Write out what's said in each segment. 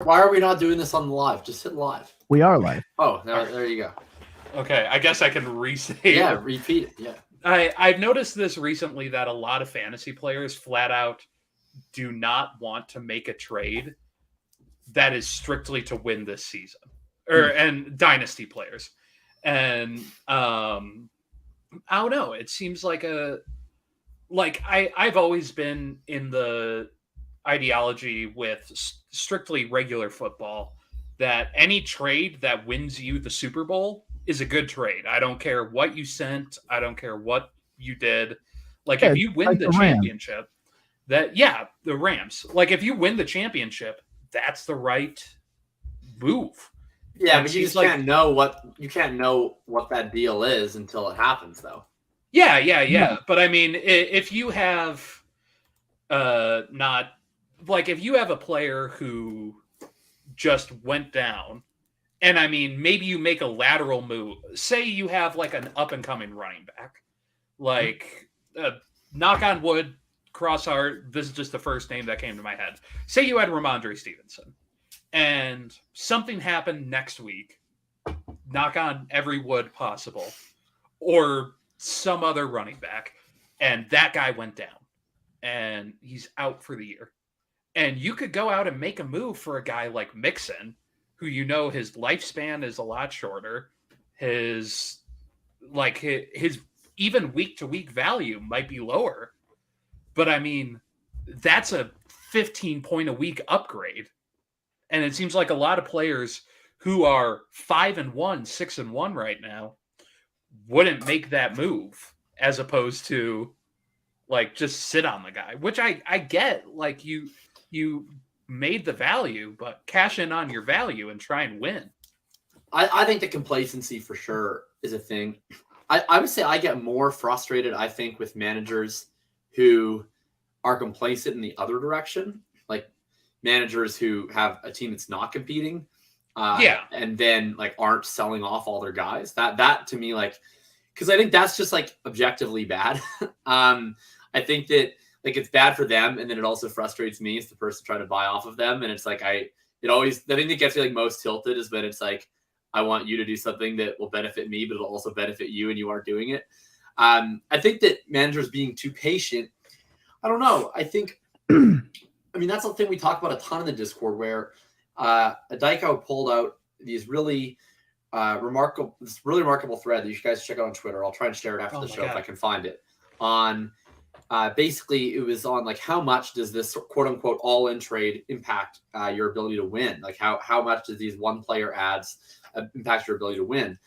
Why are we not doing this on the live? Just hit live. We are live. Oh, there you go. Okay, I guess I can re-say Yeah, it. repeat it. Yeah. I've noticed this recently that a lot of fantasy players flat out do not want to make a trade that is strictly to win this season, and Dynasty players. And I don't know. It seems like I've always been in the ideology with strictly regular football that any trade that wins you the Super Bowl is a good trade. I don't care what you sent. I don't care what you did. Like, if you win the championship, the Rams. Like, if you win the championship, that's the right move. Yeah, but you just can't know what that deal is until it happens, though. Yeah. But I mean, if you have if you have a player who just went down, and I mean, maybe you make a lateral move. Say you have like an up and coming running back, like knock on wood, cross heart. This is just the first name that came to my head. Say you had Ramondre Stevenson, and something happened next week. Knock on every wood possible, or some other running back, and that guy went down, and he's out for the year. And you could go out and make a move for a guy like Mixon, who you know his lifespan is a lot shorter. His even week-to-week value might be lower. But I mean, that's a 15-point-a-week upgrade. And it seems like a lot of players who are 5-1, 6-1 right now wouldn't make that move, as opposed to like just sit on the guy, which I get. Like, you made the value, but cash in on your value and try and win. I think the complacency for sure is a thing. I would say I get more frustrated, I think, with managers who are complacent in the other direction, like managers who have a team that's not competing, and then like aren't selling off all their guys. That to me, like, because I think that's just like objectively bad. I think that like it's bad for them, and then it also frustrates me as the person trying to buy off of them. And it's like the thing that gets me like most tilted is when it's like, I want you to do something that will benefit me, but it'll also benefit you, and you aren't doing it. I think that managers being too patient, I don't know. I think, I mean, that's the thing we talk about a ton in the Discord, where Daiko pulled out these really remarkable thread that you guys check out on Twitter. I'll try and share it after the show if I can find it. On basically, it was on like, how much does this quote unquote all-in trade impact your ability to win? Like how much does these one player ads impact your ability to win?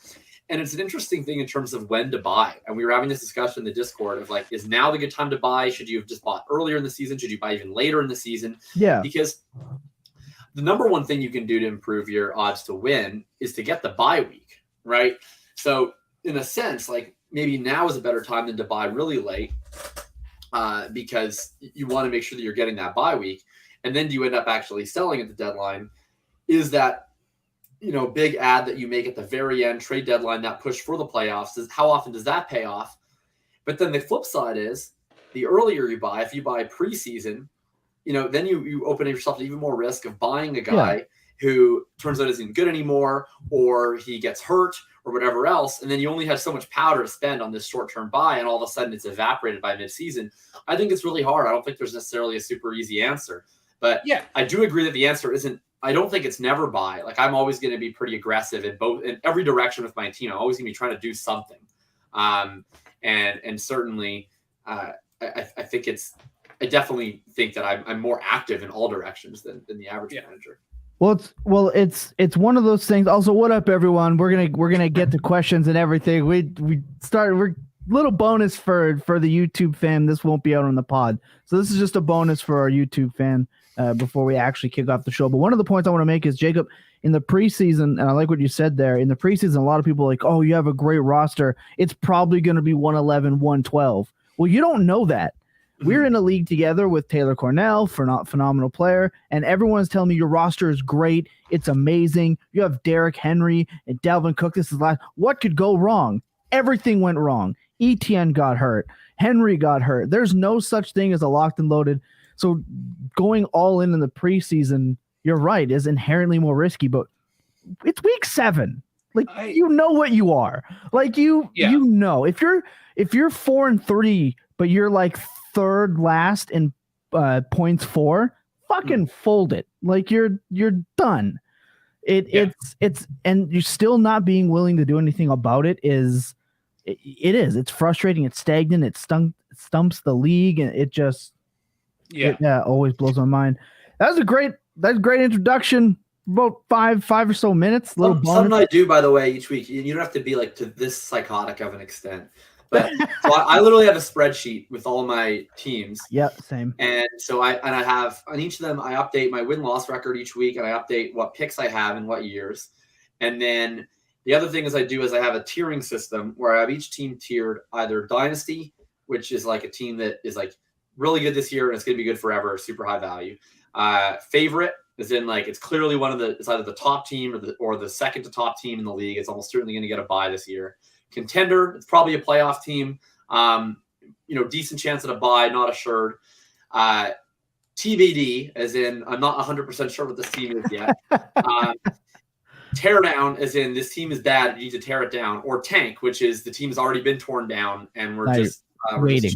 And it's an interesting thing in terms of when to buy. And we were having this discussion in the Discord of like, is now the good time to buy? Should you have just bought earlier in the season? Should you buy even later in the season? Yeah. Because the number one thing you can do to improve your odds to win is to get the bye week, right? So in a sense, like maybe now is a better time than to buy really late, because you want to make sure that you're getting that bye week. And then do you end up actually selling at the deadline? Is that, big ad that you make at the very end, trade deadline, that push for the playoffs, how often does that pay off? But then the flip side is, the earlier you buy, if you buy preseason, then you open yourself to even more risk of buying a guy who turns out isn't good anymore, or he gets hurt or whatever else. And then you only have so much powder to spend on this short-term buy, and all of a sudden it's evaporated by mid-season. I think it's really hard. I don't think there's necessarily a super easy answer, but I do agree that the answer isn't, I don't think it's never buy. Like, I'm always going to be pretty aggressive in every direction with my team. I'm always going to be trying to do something. And certainly I think I definitely think that I'm more active in all directions than the average manager. Well, it's one of those things. Also, what up, everyone? We're gonna get to questions and everything. We're little bonus for the YouTube fan. This won't be out on the pod, so this is just a bonus for our YouTube fan before we actually kick off the show. But one of the points I want to make is, Jacob, in the preseason, and I like what you said there. In the preseason, a lot of people are like, oh, you have a great roster. It's probably going to be 111, 112. Well, you don't know that. We're in a league together with Taylor Cornell, phenomenal player, and everyone's telling me your roster is great. It's amazing. You have Derrick Henry and Dalvin Cook. This is last. What could go wrong? Everything went wrong. Etienne got hurt. Henry got hurt. There's no such thing as a locked and loaded. So going all in the preseason you're right, is inherently more risky, but it's week 7. Like you know what you are. Like you know if you're 4-3, but you're like third last in points for, fucking fold it. Like you're done. It's and you're still not being willing to do anything about it is it's frustrating. It's stagnant. It stumps the league, and it just always blows my mind. That's a great introduction. About five or so minutes. Something I do, by the way, each week. You don't have to be like to this psychotic of an extent, but so I literally have a spreadsheet with all my teams. Yeah, same. And so I have on each of them, I update my win-loss record each week, and I update what picks I have in what years. And then the other thing I have a tiering system where I have each team tiered either Dynasty, which is like a team that is like really good this year and it's going to be good forever, super high value. Favorite. Is in like it's clearly it's either the top team or the second to top team in the league. It's almost certainly going to get a bye this year. Contender, it's probably a playoff team. Decent chance at a bye, not assured. TBD, as in I'm not 100% sure what this team is yet. Tear down, as in this team is bad, you need to tear it down. Or tank, which is the team has already been torn down and we're just waiting.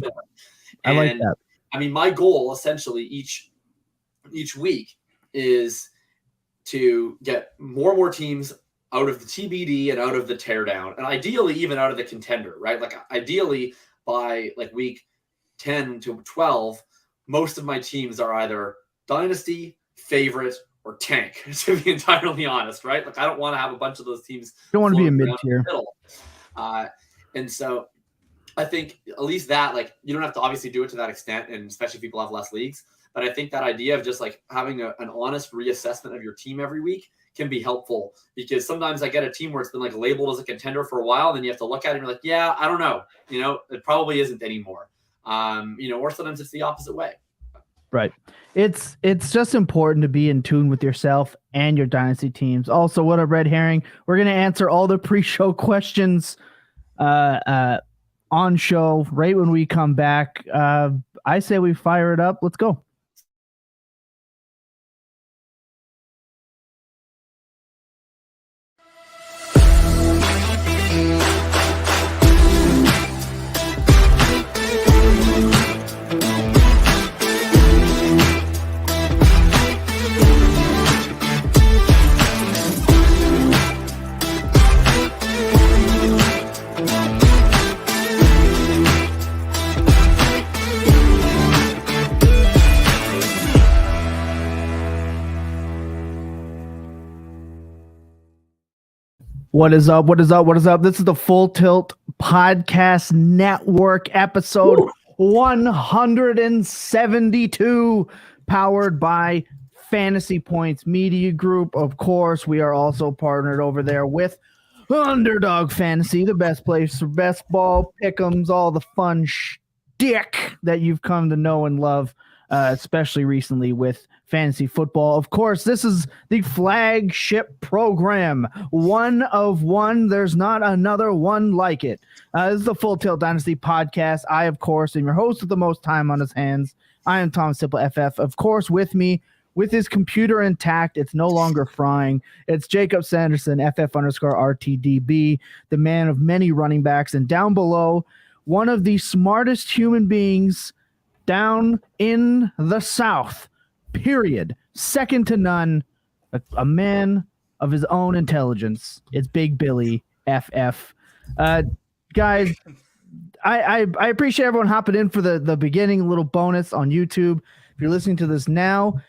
I like that. I mean, my goal essentially each week is to get more and more teams out of the TBD and out of the teardown, and ideally even out of the contender, right? Like ideally by like week 10 to 12, most of my teams are either Dynasty, Favorite, or Tank, to be entirely honest, right? Like I don't want to have a bunch of those teams. Don't want to be a mid-tier. And so I think at least that, like, you don't have to obviously do it to that extent, and especially if people have less leagues. But I think that idea of just like having an honest reassessment of your team every week can be helpful, because sometimes I get a team where it's been like labeled as a contender for a while, and then you have to look at it and you're like, yeah, I don't know. It probably isn't anymore. Or sometimes it's the opposite way. Right. It's just important to be in tune with yourself and your dynasty teams. Also, what a red herring. We're going to answer all the pre-show questions on show right when we come back. I say we fire it up. Let's go. What is up? What is up? What is up? This is the Full Tilt Podcast Network, episode 172, powered by Fantasy Points Media Group. Of course, we are also partnered over there with Underdog Fantasy, the best place for best ball, pick'ems, all the fun shtick that you've come to know and love, especially recently with fantasy football. Of course, this is the flagship program. One of one. There's not another one like it. This is the Full Tilt Dynasty podcast. I, of course, am your host with the most time on his hands. I am Tom Simple FF. Of course, with me, with his computer intact, it's no longer frying. It's Jacob Sanderson, FF_RTDB, the man of many running backs. And down below, one of the smartest human beings down in the South. Period. Second to none. A man of his own intelligence. It's Big Billy FF. Guys, I appreciate everyone hopping in for the beginning, a little bonus on YouTube. If you're listening to this now,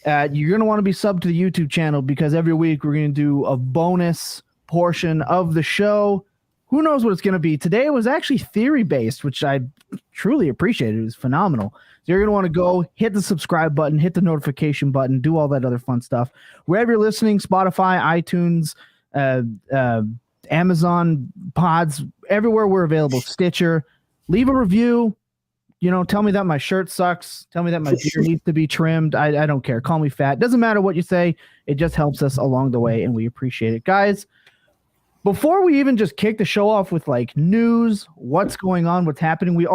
you're going to want to be subbed to the YouTube channel, because every week we're going to do a bonus portion of the show. Who knows what it's going to be? Today it was actually theory-based, which I truly appreciated. It was phenomenal. So you're going to want to go hit the subscribe button, hit the notification button, do all that other fun stuff. Wherever you're listening, Spotify, iTunes, Amazon Pods, everywhere we're available, Stitcher. Leave a review. Tell me that my shirt sucks. Tell me that my beard needs to be trimmed. I don't care. Call me fat. Doesn't matter what you say. It just helps us along the way, and we appreciate it. Guys, before we even just kick the show off with like news, what's going on, what's happening, we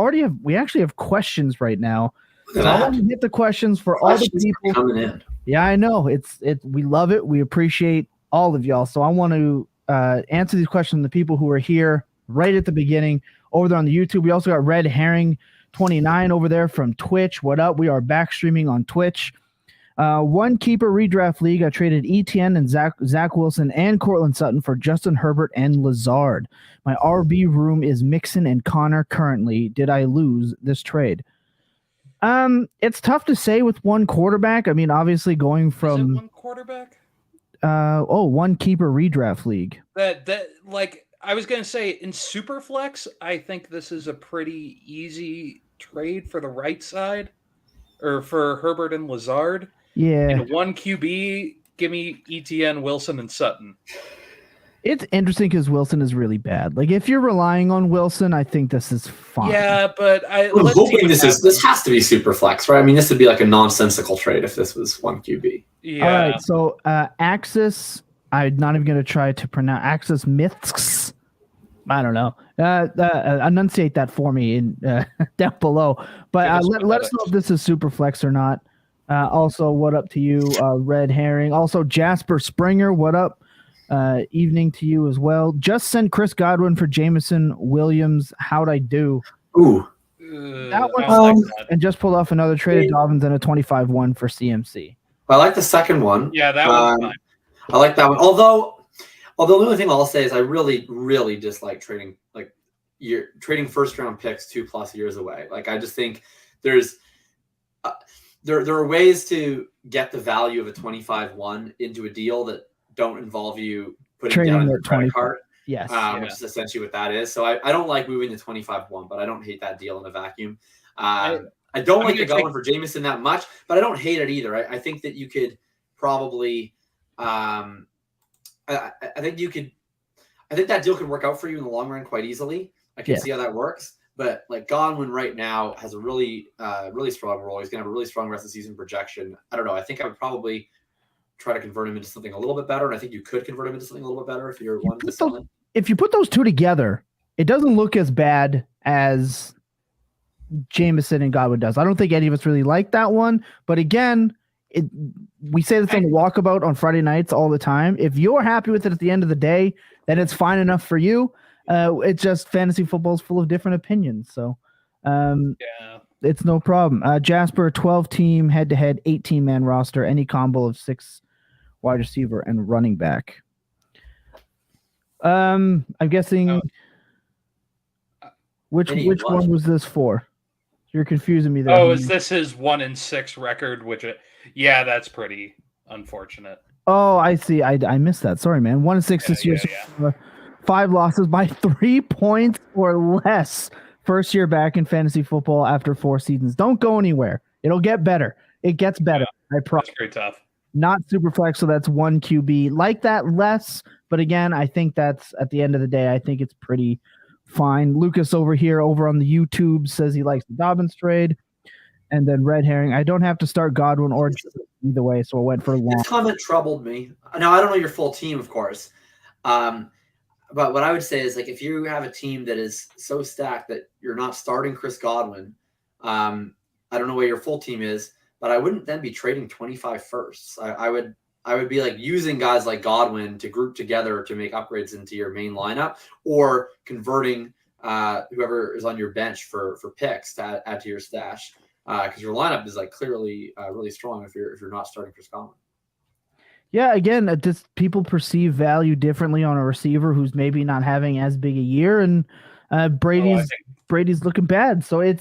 actually have questions right now. So I want to hit the questions for all the people coming in. Yeah, I know. We love it. We appreciate all of y'all. So I want to answer these questions from the people who are here right at the beginning over there on the YouTube. We also got Red Herring 29 over there from Twitch. What up? We are back streaming on Twitch. One keeper redraft league. I traded ETN and Zach Wilson and Cortland Sutton for Justin Herbert and Lazard. My RB room is Mixon and Connor currently. Did I lose this trade? It's tough to say with one quarterback. I mean, obviously going Is it from one quarterback? one keeper redraft league. That like I was gonna say in Superflex, I think this is a pretty easy trade for the right side, or for Herbert and Lazard. Yeah, In one QB, give me ETN, Wilson, and Sutton. it's interesting because Wilson is really bad. Like if you're relying on Wilson, I think this is fine. Yeah, but I'm let's see hoping what this happens. has to be super flex, right? I mean, this would be like a nonsensical trade if this was one QB. Yeah. All right, so Axis, I'm not even going to try to pronounce Axis Myths. I don't know. Enunciate that for me in down below. But Give us let us know if this is super flex or not. Also, what up to you, Red Herring? Also, Jasper Springer, what up? Evening to you as well. Just send Chris Godwin for Jameson Williams. How'd I do? Ooh, That one- I don't like that. And just pulled off another trade of Dobbins and a 25-1 for CMC. I like the second one. Yeah, that one's fine. I like that one. Although the only thing I'll say is I really, really dislike trading trading first round picks 2+ years away. Like I just think there's there are ways to get the value of a 25-1 into a deal that don't involve you putting Trading down their your credit 25 card, Yes. which is essentially what that is. So I don't like moving the 25-1, but I don't hate that deal in a vacuum. I don't like the going for Jameson that much, but I don't hate it either. I think that you could probably I think that deal could work out for you in the long run quite easily. I can see how that works. But like Godwin right now has a really strong role. He's gonna have a really strong rest of the season projection. I don't know. I think I would probably try to convert him into something a little bit better. And I think you could convert him into something a little bit better if you're one to sell him. If you put those two together, it doesn't look as bad as Jameson and Godwin does. I don't think any of us really like that one. But again, we say this on the walkabout on Friday nights all the time. If you're happy with it at the end of the day, then it's fine enough for you. It's just fantasy football is full of different opinions. So it's no problem. Jasper, 12-team head-to-head, 18-man roster, any combo of 6 wide receiver and running back. I'm guessing which one was this for? You're confusing me there. Oh, is this his 1-6 record? That's pretty unfortunate. Oh, I see. I missed that. Sorry, man. 1-6 this year. So 5 losses by 3 points or less. First year back in fantasy football after 4 seasons. Don't go anywhere. It'll get better. It gets better. I promise. That's pretty tough. Not super flex, so that's 1 QB. Like that less, but again, I think that's at the end of the day, I think it's pretty fine. Lucas over on the YouTube says he likes the Dobbins trade. And then Red Herring, I don't have to start Godwin or either way, so I went for long. This comment troubled me. Now, I don't know your full team, of course. But what I would say is, like, if you have a team that is so stacked that you're not starting Chris Godwin, I don't know what your full team is, but I wouldn't then be trading 25 firsts. I would be like using guys like Godwin to group together to make upgrades into your main lineup, or converting whoever is on your bench for picks to add to your stash, because your lineup is like clearly really strong if you're not starting Chris Godwin. Yeah, again, just people perceive value differently on a receiver who's maybe not having as big a year, and Brady's looking bad. So I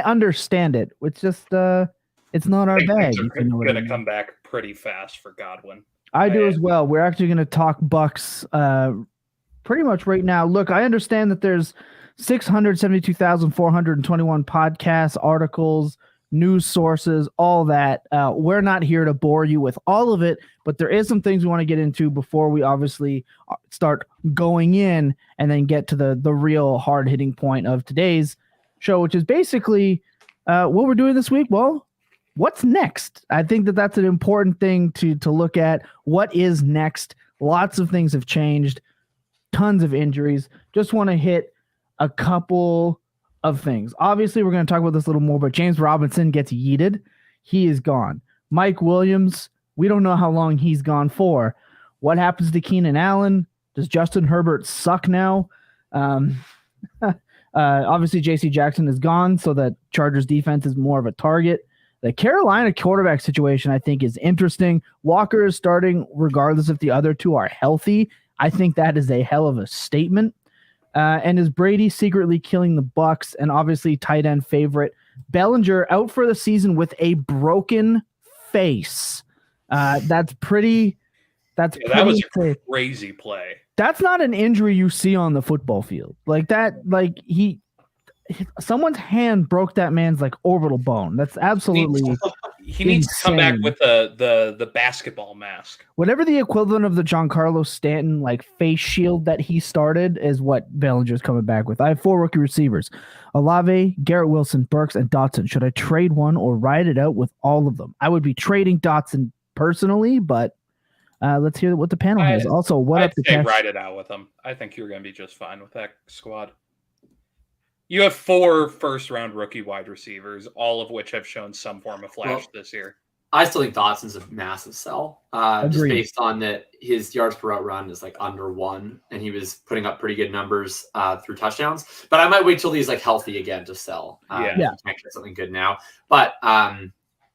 understand it. It's just it's not our bag. Things are going to come back pretty fast for Godwin. I do as well. We're actually going to talk Bucks pretty much right now. Look, I understand that there's 672,421 podcasts, articles, news sources, all that. We're not here to bore you with all of it, but there is some things we want to get into before we obviously start going in and then get to the real hard-hitting point of today's show, which is basically what we're doing this week. Well, what's next? I think that's an important thing to look at. What is next? Lots of things have changed. Tons of injuries. Just want to hit a couple of things. Obviously, we're going to talk about this a little more, but James Robinson gets yeeted. He is gone. Mike Williams, we don't know how long he's gone for. What happens to Keenan Allen? Does Justin Herbert suck now? Obviously, J.C. Jackson is gone, so the Chargers defense is more of a target. The Carolina quarterback situation, I think, is interesting. Walker is starting regardless if the other two are healthy. I think that is a hell of a statement. And is Brady secretly killing the Bucks? And obviously, tight end favorite Bellinger out for the season with a broken face. That was a crazy play. That's not an injury you see on the football field. Like that, someone's hand broke that man's like orbital bone. That's absolutely he needs to come back with the basketball mask. Whatever the equivalent of the Giancarlo Stanton like face shield that he started is what Bellinger's coming back with. I have 4 rookie receivers: Olave, Garrett Wilson, Burks, and Dotson. Should I trade one or ride it out with all of them? I would be trading Dotson personally, but let's hear what the panel has. Also, I'd say ride it out with them. I think you're going to be just fine with that squad. You have 4 first-round rookie wide receivers, all of which have shown some form of flash this year. I still think Dotson's a massive sell, just based on that his yards per route run is like under 1, and he was putting up pretty good numbers through touchdowns. But I might wait till he's like healthy again to sell. Can't get something good now. But I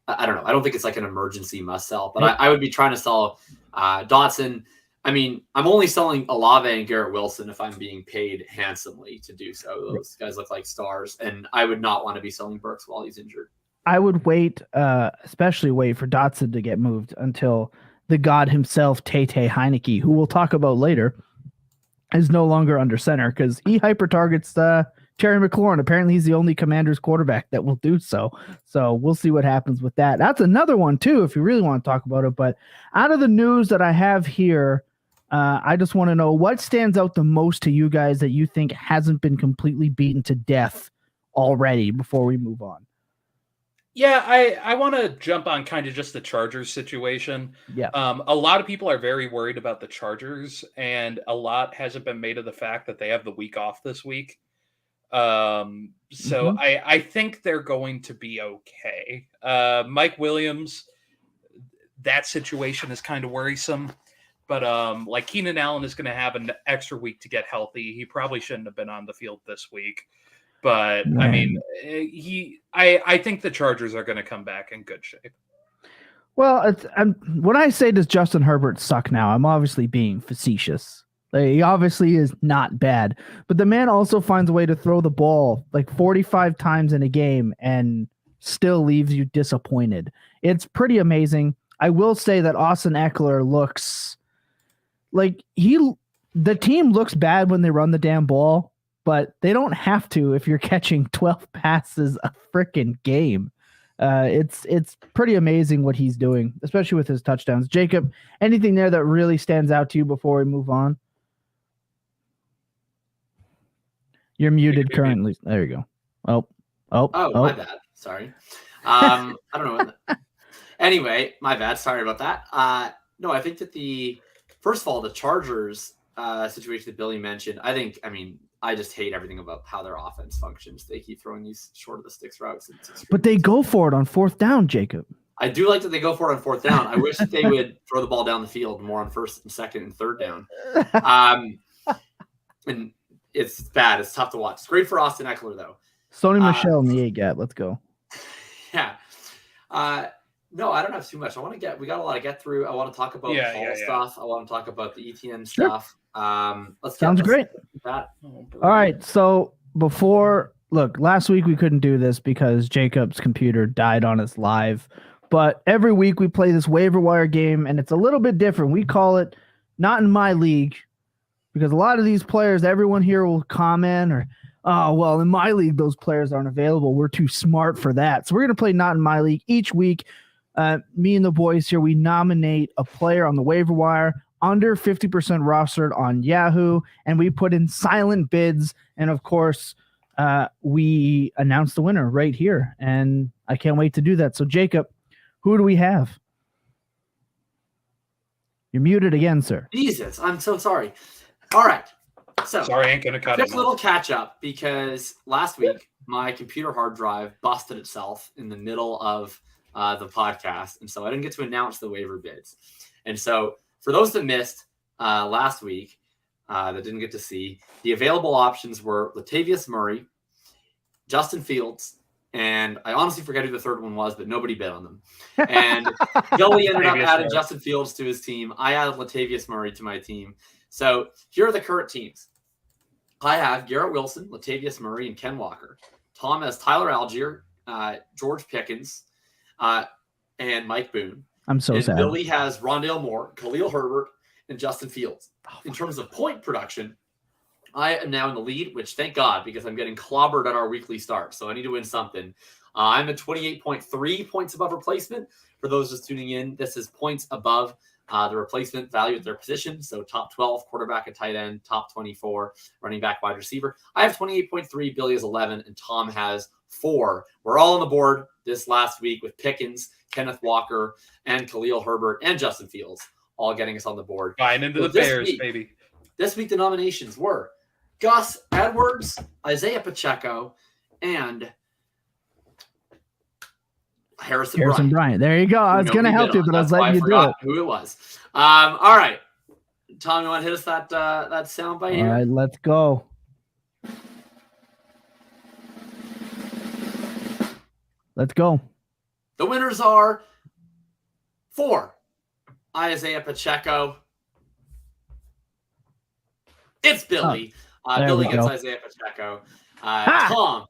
don't know. I don't think it's like an emergency must sell. But I would be trying to sell Dotson. I mean, I'm only selling Olave and Garrett Wilson if I'm being paid handsomely to do so. Those guys look like stars, and I would not want to be selling Burks while he's injured. I would wait, especially wait for Dotson to get moved until the god himself, Tate Heineke, who we'll talk about later, is no longer under center because he hyper targets Terry McLaurin. Apparently, he's the only Commanders quarterback that will do so. So we'll see what happens with that. That's another one too, if you really want to talk about it. But out of the news that I have here, I just want to know what stands out the most to you guys that you think hasn't been completely beaten to death already before we move on. Yeah, I want to jump on kind of just the Chargers situation. Yeah. A lot of people are very worried about the Chargers, and a lot hasn't been made of the fact that they have the week off this week. I think they're going to be okay. Mike Williams, that situation is kind of worrisome. But like Keenan Allen is going to have an extra week to get healthy. He probably shouldn't have been on the field this week. But I mean, I think the Chargers are going to come back in good shape. Well, when I say does Justin Herbert suck now, I'm obviously being facetious. He obviously is not bad, but the man also finds a way to throw the ball like 45 times in a game and still leaves you disappointed. It's pretty amazing. I will say that Austin Eckler looks like the team looks bad when they run the damn ball, but they don't have to if you're catching 12 passes a freaking game. It's pretty amazing what he's doing, especially with his touchdowns. Jacob, anything there that really stands out to you before we move on? You're muted currently. There you go. Oh, my bad. Sorry. I don't know. Anyway, my bad. Sorry about that. No, I think that first of all, the Chargers situation that Billy mentioned, I just hate everything about how their offense functions. They keep throwing these short of the sticks routes. But they go for it on 4th down, Jacob. I do like that they go for it on 4th down. I wish that they would throw the ball down the field more on 1st and 2nd and 3rd down. And it's bad. It's tough to watch. It's great for Austin Eckler, though. Sony Michel in the A-gap. Let's go. Yeah. No, I don't have too much. We got a lot to get through. I want to talk about Paul stuff. I want to talk about the ETN stuff. Sounds great. That. All right. So last week we couldn't do this because Jacob's computer died on us live. But every week we play this waiver wire game, and it's a little bit different. We call it Not in My League because a lot of these players, everyone here will comment or, oh, well, in my league, those players aren't available. We're too smart for that. So we're going to play Not in My League each week. Me and the boys here, we nominate a player on the waiver wire under 50% rostered on Yahoo, and we put in silent bids. And of course, we announce the winner right here. And I can't wait to do that. So Jacob, who do we have? You're muted again, sir. Jesus, I'm so sorry. All right. So sorry, I ain't going to cut it. Just a little catch up because last week my computer hard drive busted itself in the middle of the podcast. And so I didn't get to announce the waiver bids. And so for those that missed last week, that didn't get to see, the available options were Latavius Murray, Justin Fields, and I honestly forget who the third one was, but nobody bid on them. And Billy ended up adding Justin Fields to his team. I added Latavius Murray to my team. So here are the current teams. I have Garrett Wilson, Latavius Murray, and Ken Walker. Tom has Tyler Algier, George Pickens, and Mike Boone. I'm so sad. Billy has Rondale Moore, Khalil Herbert, and Justin Fields. In terms of point production, I am now in the lead, which thank God, because I'm getting clobbered at our weekly start. So I need to win something. I'm at 28.3 points above replacement. For those just tuning in, this is points above the replacement value at their position. So top 12, quarterback and tight end, top 24, running back, wide receiver. I have 28.3, Billy has 11, and Tom has 4. We're all on the board this last week with Pickens, Kenneth Walker, and Khalil Herbert, and Justin Fields, all getting us on the board. Buying into the Bears, baby. This week, the nominations were Gus Edwards, Isaiah Pacheco, and Harrison Bryant. There you go. I was going to help you, but I was letting you do it. Who it was. All right. Tom, you want to hit us that sound bite here? All right, let's go. Let's go. The winners are 4. Isaiah Pacheco. It's Billy. Billy gets Isaiah Pacheco. Tom,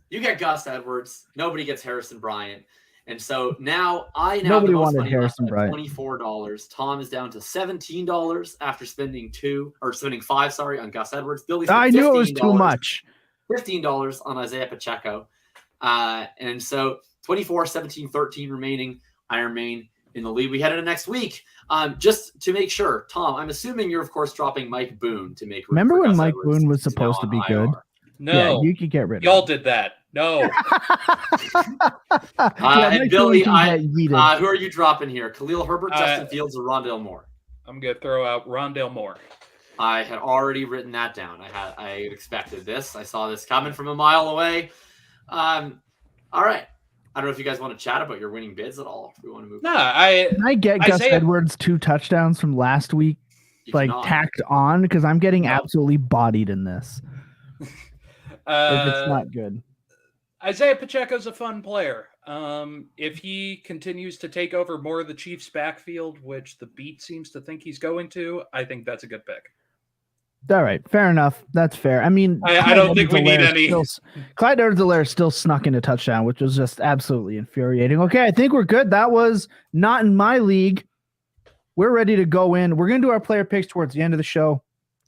you get Gus Edwards. Nobody gets Harrison Bryant. And so now nobody wanted Harrison Bryant. $24. Tom is down to $17 after spending $5 on Gus Edwards. Billy's I knew it was too much. $15 on Isaiah Pacheco. And so 24, 17, 13 remaining. I remain in the lead. We head into next week. Just to make sure, Tom, I'm assuming you're, of course, dropping Mike Boone to make room. Remember when Gus Mike Edwards Boone was supposed to be good? No. Yeah, you could get rid of him. Y'all did that. No. And Billy, who are you dropping here? Khalil Herbert, Justin Fields, or Rondale Moore? I'm going to throw out Rondale Moore. I had already written that down. I expected this. I saw this coming from a mile away. All right. I don't know if you guys want to chat about your winning bids at all. If we want to move. No, Can I get Gus Edwards 2 touchdowns from last week, tacked on? Because I'm getting absolutely bodied in this. It's not good. Isaiah Pacheco's a fun player. If he continues to take over more of the Chiefs' backfield, which the beat seems to think he's going to, I think that's a good pick. All right, fair enough. That's fair. I mean, I don't think we need any. Clyde Edwards-Helaire still snuck in a touchdown, which was just absolutely infuriating. Okay, I think we're good. That was not in my league. We're ready to go in. We're going to do our player picks towards the end of the show.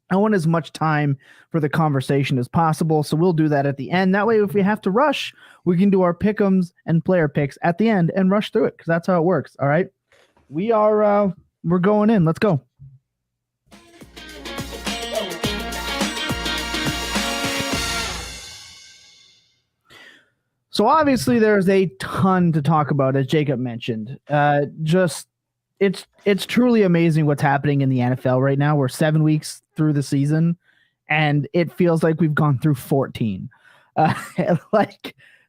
I want as much time for the conversation as possible, so we'll do that at the end. That way, if we have to rush, we can do our pick'ems and player picks at the end and rush through it, because that's how it works. All right, we're going in. Let's go. So obviously, there's a ton to talk about, as Jacob mentioned. It's truly amazing what's happening in the NFL right now. We're 7 weeks through the season, and it feels like we've gone through 14.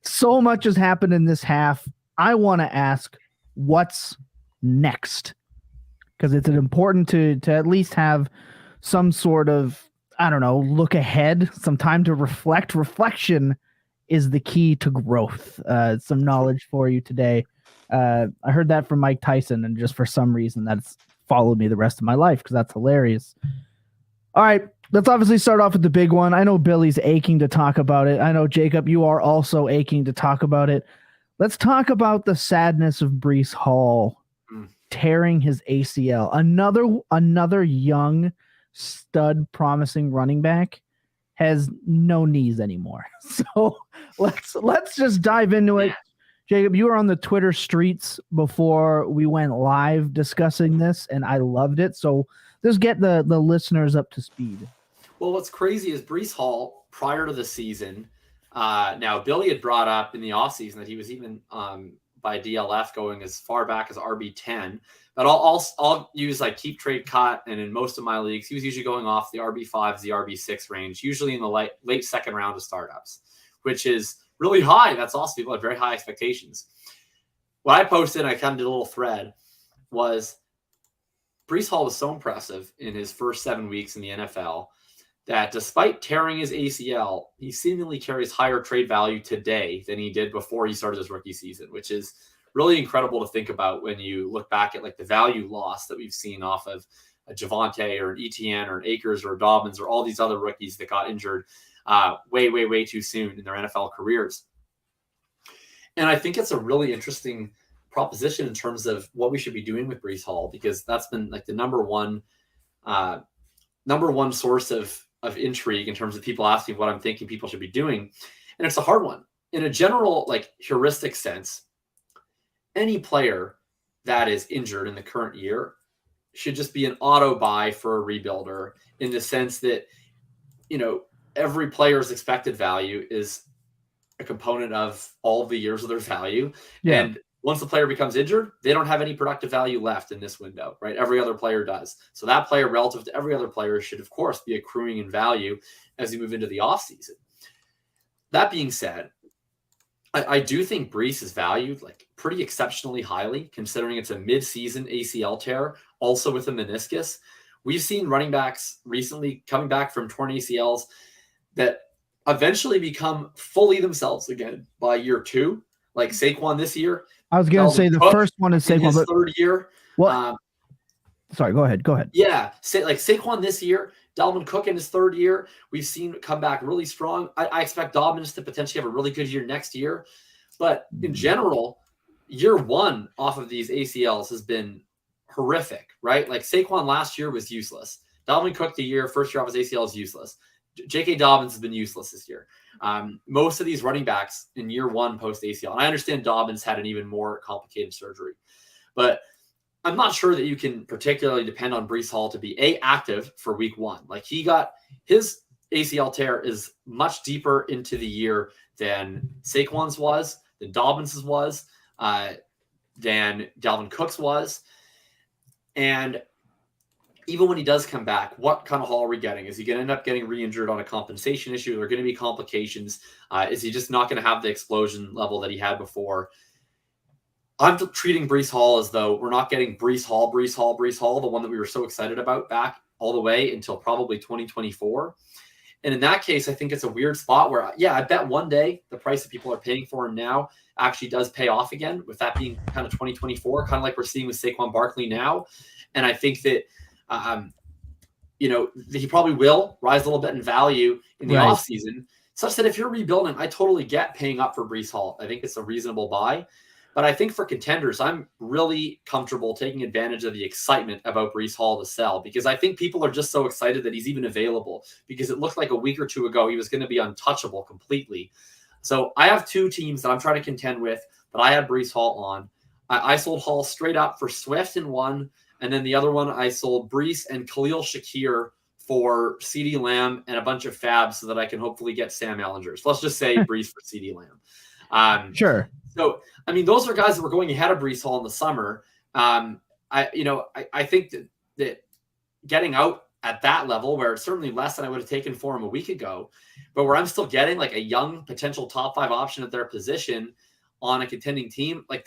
So much has happened in this half. I want to ask, what's next? Because it's important to at least have some sort of, look ahead, some time to reflect. Reflection is the key to growth. Some knowledge for you today. I heard that from Mike Tyson, and just for some reason that's followed me the rest of my life because that's hilarious. All right, let's obviously start off with the big one. I know Billy's aching to talk about it. I know, Jacob, you are also aching to talk about it. Let's talk about the sadness of Breece Hall tearing his ACL. Another young stud promising running back has no knees anymore. So let's just dive into it. Jacob, you were on the Twitter streets before we went live discussing this, and I loved it. So let's get the listeners up to speed. Well, what's crazy is Breece Hall, prior to the season, now Billy had brought up in the offseason that he was even by DLF going as far back as RB10. But I'll use keep, trade, cut, and in most of my leagues, he was usually going off the RB5s, the RB6 range, usually in the late second round of startups, which is really high. That's awesome. People have very high expectations. what I posted, and I kind of did a little thread, was Breece Hall was so impressive in his first 7 weeks in the NFL that despite tearing his ACL, he seemingly carries higher trade value today than he did before he started his rookie season, which is really incredible to think about when you look back at like the value loss that we've seen off of a Javonte or an Etienne or an Akers or a Dobbins or all these other rookies that got injured way too soon in their NFL careers. And I think it's a really interesting proposition in terms of what we should be doing with Breece Hall, because that's been like the number one source of intrigue in terms of people asking what I'm thinking people should be doing. And it's a hard one. In a general, like, heuristic sense, any player that is injured in the current year should just be an auto buy for a rebuilder, in the sense that, you know, every player's expected value is a component of all of the years of their value. Yeah. And once the player becomes injured, they don't have any productive value left in this window, right? Every other player does. So that player, relative to every other player, should, of course, be accruing in value as we move into the offseason. That being said, I do think Breece is valued like pretty exceptionally highly, considering it's a mid-season ACL tear, also with a meniscus. We've seen running backs recently coming back from torn ACLs that eventually become fully themselves again by year 2, like Saquon this year. I was going to say the first one is Saquon. His third year. What? Sorry, go ahead. Yeah, like Saquon this year, Dalvin Cook in his third year, we've seen come back really strong. I expect Dobbins to potentially have a really good year next year. But in general, year 1 off of these ACLs has been horrific, right? Like Saquon last year was useless. Dalvin Cook first year off his ACL is useless. J.K. Dobbins has been useless this year. Most of these running backs in year 1 post ACL, and I understand Dobbins had an even more complicated surgery, but I'm not sure that you can particularly depend on Breece Hall to be active for week 1. Like, he got his ACL tear is much deeper into the year than Saquon's was, than Dobbins's was, than Dalvin Cook's was. And even when he does come back, what kind of Hall are we getting? Is he going to end up getting re-injured on a compensation issue? Are there going to be complications? Is he just not going to have the explosion level that he had before? I'm treating Breece Hall as though we're not getting Breece Hall, the one that we were so excited about back all the way until probably 2024. And in that case, I think it's a weird spot where, I bet one day the price that people are paying for him now actually does pay off again, with that being kind of 2024, kind of like we're seeing with Saquon Barkley now. And I think that, he probably will rise a little bit in value in the offseason, such that if you're rebuilding, I totally get paying up for Breece Hall. I think it's a reasonable buy. But I think for contenders, I'm really comfortable taking advantage of the excitement about Breece Hall to sell, because I think people are just so excited that he's even available, because it looked like a week or two ago he was going to be untouchable completely. So I have 2 teams that I'm trying to contend with that I had Breece Hall on. I sold Hall straight up for Swift in one, and then the other one I sold Breece and Khalil Shakir for CeeDee Lamb and a bunch of fabs so that I can hopefully get Sam Ehlinger. So let's just say Breece for CeeDee Lamb. Sure. So, I mean, those are guys that were going ahead of Breece Hall in the summer. I think that getting out at that level, where it's certainly less than I would have taken for him a week ago, but where I'm still getting like a young potential top 5 option at their position on a contending team, like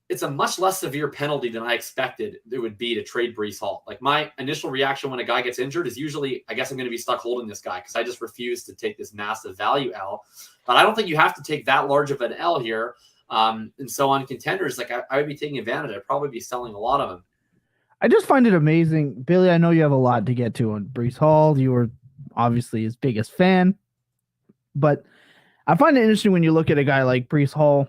it's a much less severe penalty than I expected it would be to trade Breece Hall. Like, my initial reaction when a guy gets injured is usually, I guess I'm going to be stuck holding this guy because I just refuse to take this massive value L. But I don't think you have to take that large of an L here. And so on contenders, like I would be taking advantage. I'd probably be selling a lot of them. I just find it amazing. Billy, I know you have a lot to get to on Breece Hall. You were obviously his biggest fan. But I find it interesting when you look at a guy like Breece Hall.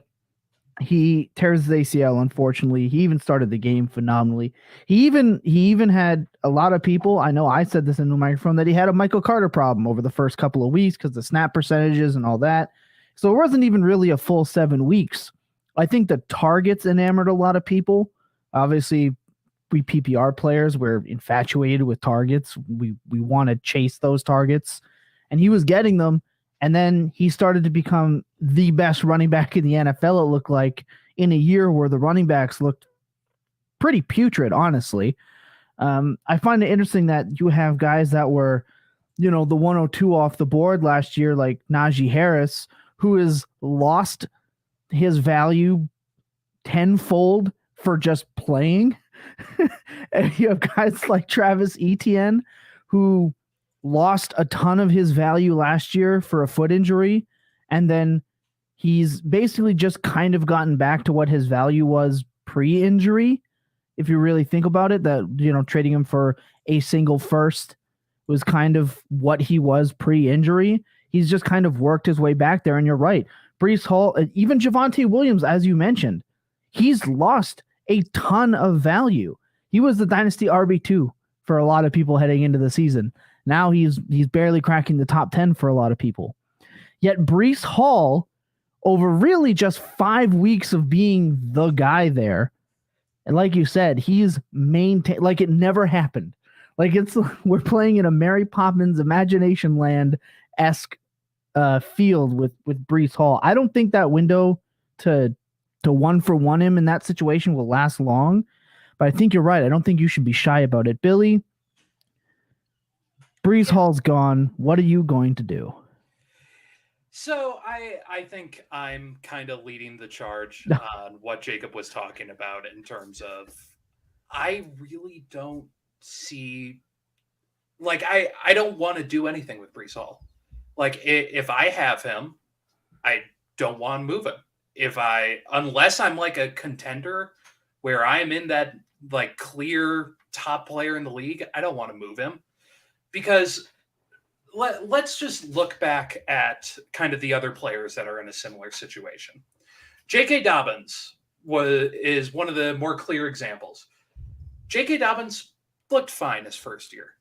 He tears his ACL, unfortunately. He even started the game phenomenally. He even had a lot of people, I know I said this in the microphone, that he had a Michael Carter problem over the first couple of weeks because the snap percentages and all that. So it wasn't even really a full 7 weeks. I think the targets enamored a lot of people. Obviously, we PPR players, we're infatuated with targets. We want to chase those targets. And he was getting them. And then he started to become the best running back in the NFL, it looked like, in a year where the running backs looked pretty putrid, honestly. I find it interesting that you have guys that were, the 102 off the board last year, like Najee Harris, who has lost his value tenfold for just playing. And you have guys like Travis Etienne, who lost a ton of his value last year for a foot injury, and then he's basically just kind of gotten back to what his value was pre-injury. If you really think about it, that, you know, trading him for a single first was kind of what he was pre-injury. He's just kind of worked his way back there. And you're right. Breece Hall, even Javonte Williams, as you mentioned, he's lost a ton of value. He was the Dynasty RB2 for a lot of people heading into the season. Now he's barely cracking the top 10 for a lot of people. Yet Breece Hall, over really just 5 weeks of being the guy there, and like you said, he's maintained like it never happened. Like we're playing in a Mary Poppins Imagination Land-esque field with Breece Hall. I don't think that window to 1-for-1 him in that situation will last long, but I think you're right. I don't think you should be shy about it. Billy, Breece Hall's gone. What are you going to do? So I think I'm kind of leading the charge on what Jacob was talking about in terms of, I really don't see, like, I don't want to do anything with Breece Hall. Like, if I have him, I don't want to move him. Unless I'm like a contender where I'm in that like clear top player in the league, I don't want to move him, because let's just look back at kind of the other players that are in a similar situation. J.K. Dobbins is one of the more clear examples. J.K. Dobbins looked fine his first year.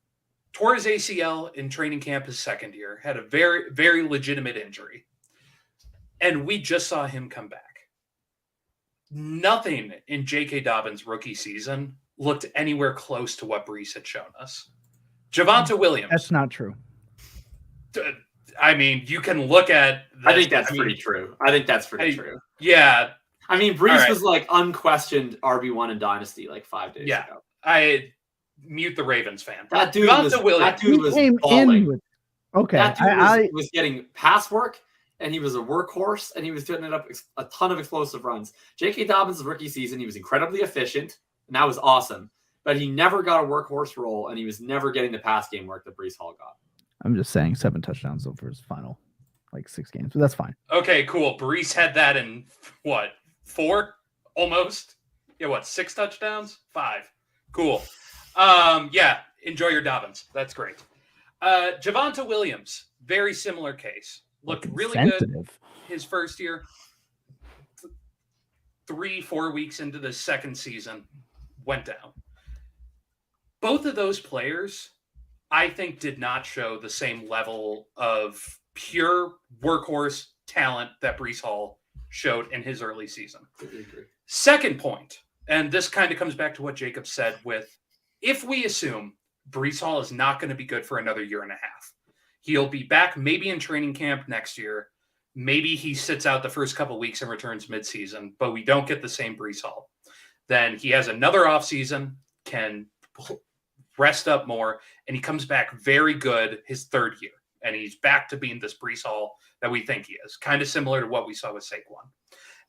Tore his ACL in training camp his second year. Had a very, very legitimate injury. And we just saw him come back. Nothing in J.K. Dobbins' rookie season looked anywhere close to what Breece had shown us. Javonte Williams. That's not true. I mean, you can look at this. I think that's pretty true. True. Yeah. I mean, Breece was like unquestioned RB1 in Dynasty like 5 days ago. I mute the Ravens fan. That dude was balling. Okay. That dude was getting pass work, and he was a workhorse, and he was putting up a ton of explosive runs. J.K. Dobbins' rookie season, he was incredibly efficient, and that was awesome. But he never got a workhorse role, and he was never getting the pass game work that Breece Hall got. I'm just saying 7 touchdowns over his final 6 games, but that's fine. Okay, cool. Breece had that in what, 4 almost? Yeah, 6 touchdowns? 5. Cool. Yeah, enjoy your Dobbins. That's great. Javonte Williams, very similar case. Looked really good his first year. 3-4 weeks into the second season, went down. Both of those players, I think, did not show the same level of pure workhorse talent that Breece Hall showed in his early season. Second point, and this kind of comes back to what Jacob said with, if we assume Breece Hall is not going to be good for another year and a half, he'll be back maybe in training camp next year. Maybe he sits out the first couple of weeks and returns midseason, but we don't get the same Breece Hall. Then he has another offseason, can rest up more, and he comes back very good his third year. And he's back to being this Breece Hall that we think he is. Kind of similar to what we saw with Saquon.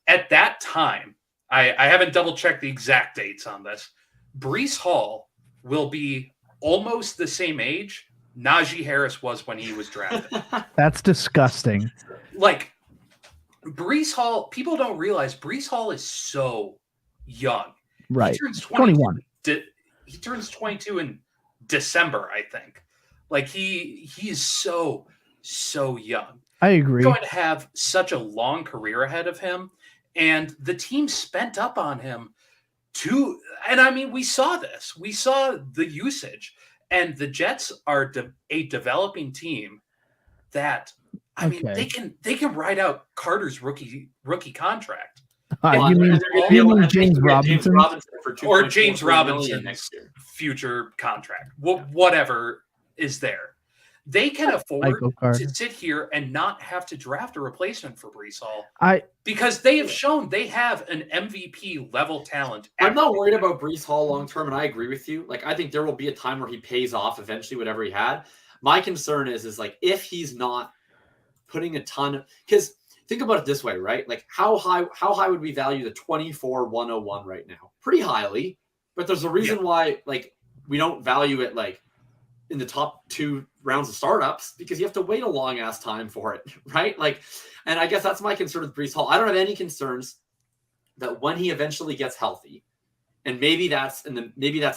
At that time, I haven't double-checked the exact dates on this. Breece Hall will be almost the same age Najee Harris was when he was drafted. That's disgusting. Like, Breece Hall, people don't realize Breece Hall is so young. Right. He turns 21. He turns 22 in December, I think. Like, he is so young. I agree. He's going to have such a long career ahead of him, and the team spent up on him too. And I mean, we saw this. We saw the usage, and the Jets are a developing team that, I mean, they can ride out Carter's rookie contract. You mean James Robinson? Or James Robinson's future contract. Whatever is there. They can afford to sit here and not have to draft a replacement for Breece Hall. Because they have shown they have an MVP level talent. I'm not worried about Breece Hall long term, and I agree with you. Like, I think there will be a time where he pays off eventually whatever he had. My concern is like, if he's not putting a ton of, because think about it this way, right? Like how high would we value the 24-101 right now? Pretty highly, but there's a reason why like we don't value it like in the top 2 rounds of startups, because you have to wait a long ass time for it, right? Like, and I guess that's my concern with Breece Hall. I don't have any concerns that when he eventually gets healthy, and maybe that's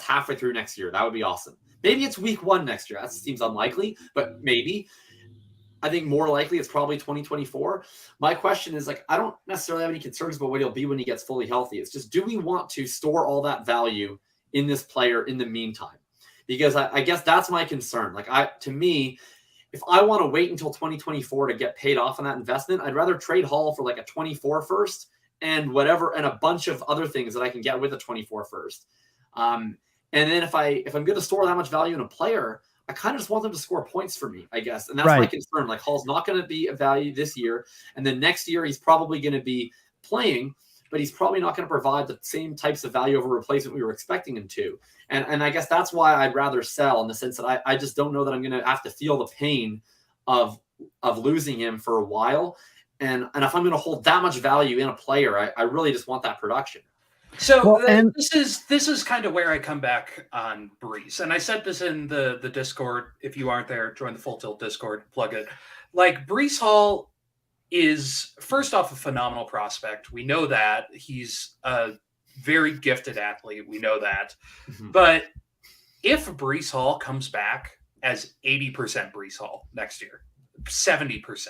halfway through next year, that would be awesome. Maybe it's week 1 next year. That seems unlikely, but maybe. I think more likely it's probably 2024. My question is like, I don't necessarily have any concerns about what he'll be when he gets fully healthy. It's just, do we want to store all that value in this player in the meantime? Because I guess that's my concern. Like to me, if I want to wait until 2024 to get paid off on that investment, I'd rather trade Hall for like a 24 first and whatever, and a bunch of other things that I can get with a 24 first. And then if I'm going to store that much value in a player, I kind of just want them to score points for me, I guess. And that's my concern. Like Hall's not going to be a value this year. And then next year, he's probably going to be playing, but he's probably not going to provide the same types of value over replacement we were expecting him to. And I guess that's why I'd rather sell, in the sense that I just don't know that I'm going to have to feel the pain of losing him for a while. And if I'm going to hold that much value in a player, I really just want that production. So this is kind of where I come back on Breece. And I said this in the Discord. If you aren't there, join the Full Tilt Discord, plug it. Like, Breece Hall is, first off, a phenomenal prospect. We know that. He's a very gifted athlete. We know that. Mm-hmm. But if Breece Hall comes back as 80% Breece Hall next year, 70%,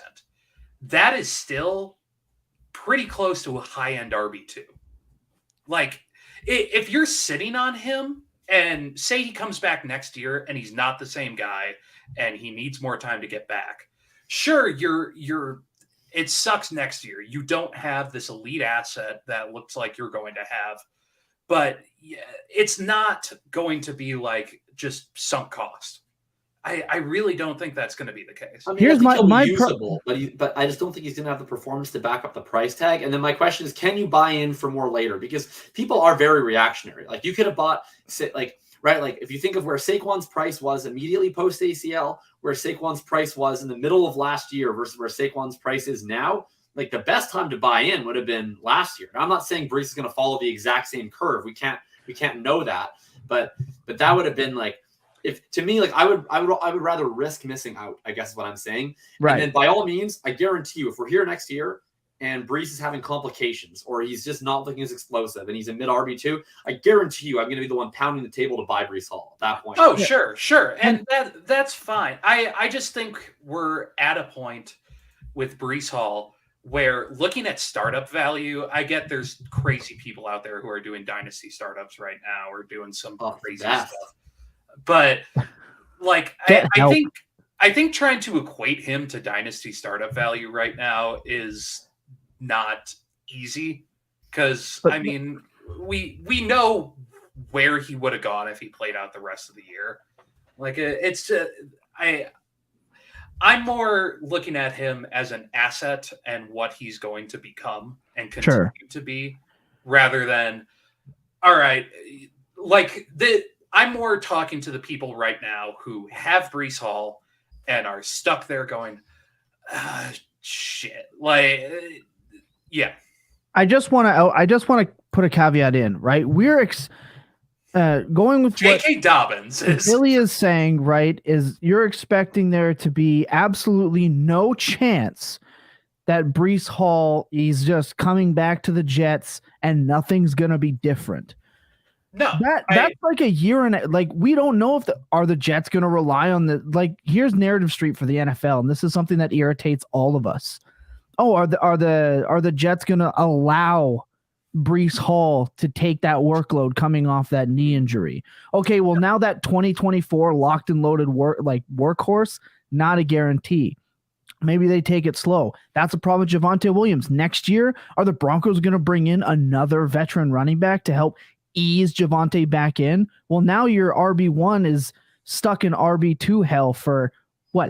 that is still pretty close to a high-end RB2. Like, if you're sitting on him and say he comes back next year and he's not the same guy and he needs more time to get back, sure, it sucks next year. You don't have this elite asset that looks like you're going to have, but it's not going to be like just sunk cost. I really don't think that's going to be the case. I mean, here's my usable, but I just don't think he's going to have the performance to back up the price tag. And then my question is, can you buy in for more later? Because people are very reactionary. Like, you could have bought, like, right? Like, if you think of where Saquon's price was immediately post ACL, where Saquon's price was in the middle of last year versus where Saquon's price is now, like, the best time to buy in would have been last year. Now, I'm not saying Breece is going to follow the exact same curve. We can't know that, but that would have been like, if to me, like, I would rather risk missing out, I guess is what I'm saying. Right. And then by all means, I guarantee you, if we're here next year and Breece is having complications or he's just not looking as explosive and he's a mid RB2, I guarantee you I'm going to be the one pounding the table to buy Breece Hall at that point. Oh, sure. And that's fine. I just think we're at a point with Breece Hall where, looking at startup value, I get there's crazy people out there who are doing dynasty startups right now or doing some crazy stuff. But like, I think trying to equate him to dynasty startup value right now is not easy, because I mean, we know where he would have gone if he played out the rest of the year. Like, it's I'm more looking at him as an asset and what he's going to become and continue to be, rather than, all right, like I'm more talking to the people right now who have Breece Hall and are stuck there going, shit. Like, yeah. I just want to put a caveat in, right? We're going with J.K. Dobbins. Billy is saying, right, is you're expecting there to be absolutely no chance that Breece Hall is just coming back to the Jets and nothing's going to be different. No, that's like a year and like, we don't know if are the Jets going to rely on here's narrative street for the NFL, and this is something that irritates all of us. Oh, are the Jets going to allow Breece Hall to take that workload coming off that knee injury? Okay, well, now that 2024 locked and loaded workhorse, not a guarantee. Maybe they take it slow. That's a problem with Javonte Williams. Next year, are the Broncos going to bring in another veteran running back to help ease Javonte back in? Well, now your RB1 is stuck in RB2 hell for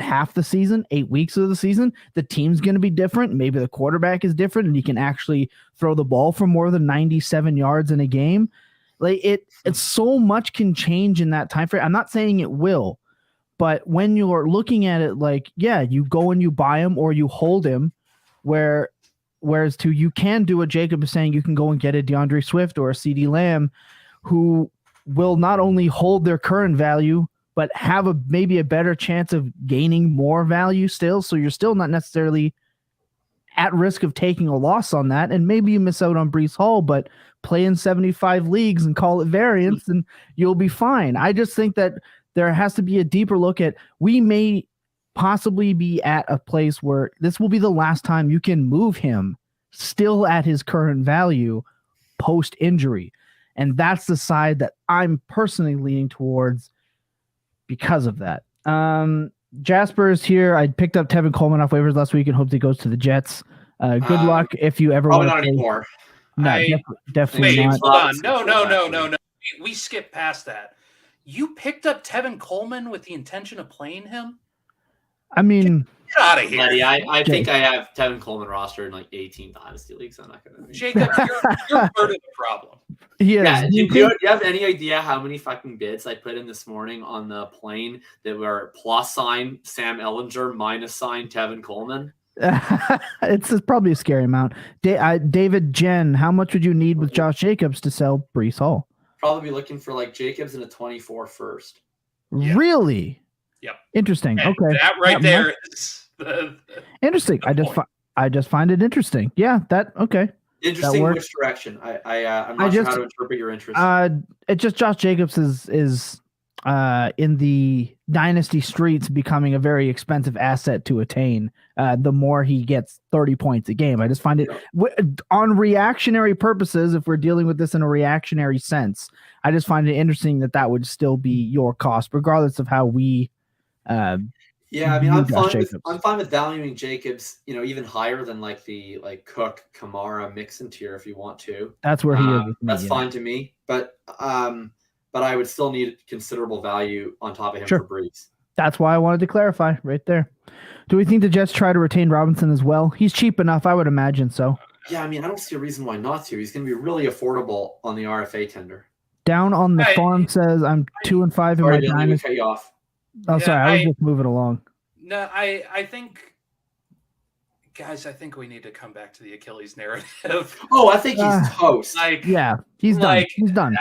half the season, 8 weeks of the season. The team's going to be different. Maybe the quarterback is different and he can actually throw the ball for more than 97 yards in a game. Like, it's so much can change in that time frame. I'm not saying it will, but when you're looking at it, like, yeah, you go and you buy him or you hold him, where Whereas you can do what Jacob is saying. You can go and get a DeAndre Swift or a CD Lamb who will not only hold their current value, but have maybe a better chance of gaining more value still. So you're still not necessarily at risk of taking a loss on that. And maybe you miss out on Breece Hall, but play in 75 leagues and call it variance and you'll be fine. I just think that there has to be a deeper look at, we may possibly be at a place where this will be the last time you can move him still at his current value post injury. And that's the side that I'm personally leaning towards because of that. Jasper is here. I picked up Tevin Coleman off waivers last week and hopes he goes to the Jets. Good luck if you ever want to. Not anymore. No, definitely not. Hold on. No. We skipped past that. You picked up Tevin Coleman with the intention of playing him? I mean, get out of here. Buddy, I think I have Tevin Coleman rostered in like 18 Dynasty leagues. I'm not going to. Jacob, you're part of the problem. Yeah. Do you have any idea how many fucking bids I put in this morning on the plane that were plus sign Sam Ellinger minus sign Tevin Coleman? It's probably a scary amount. David Jen, how much would you need with Josh Jacobs to sell Breece Hall? Probably be looking for like Jacobs in a 24 first. Yeah. Really? Yep. Interesting. And okay. That right there is interesting. I just find it interesting. Yeah. Okay. Interesting. Which direction? I'm not sure how to interpret your interest. It's just Josh Jacobs is in the dynasty streets becoming a very expensive asset to attain. The more he gets 30 points a game, I just find it on reactionary purposes. If we're dealing with this in a reactionary sense, I just find it interesting that would still be your cost, regardless of how we. I mean, I'm fine with valuing Jacobs, even higher than like the Cook, Kamara, Mixon tier if you want to. That's where he is. That's fine to me, but I would still need considerable value on top of him for Breece. That's why I wanted to clarify right there. Do we think the Jets try to retain Robinson as well? He's cheap enough, I would imagine so. Yeah, I mean, I don't see a reason why not to. He's going to be really affordable on the RFA tender. Down on the farm says I'm 2-5 in my dynasty. Cut you off. Oh, sorry, I was just moving along. No, I think, guys, I think we need to come back to the Achilles narrative. Oh, I think he's toast. He's done. He's done.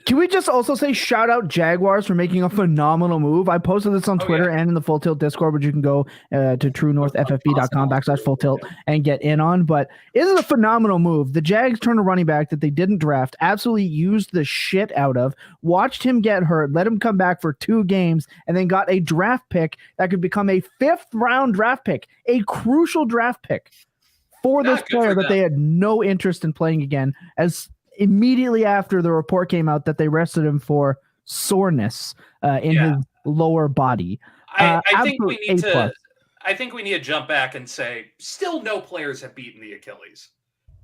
Can we just also say shout out Jaguars for making a phenomenal move? I posted this on Twitter and in the Full Tilt Discord, which you can go to truenorthffb.com/Full Tilt and get in on. But it is a phenomenal move. The Jags turned a running back that they didn't draft, absolutely used the shit out of, watched him get hurt, let him come back for 2 games, and then got a draft pick that could become a 5th round draft pick, a crucial draft pick for this player that they had no interest in playing again, as immediately after the report came out that they rested him for soreness in his lower body. I think we need to jump back and say still no players have beaten the Achilles.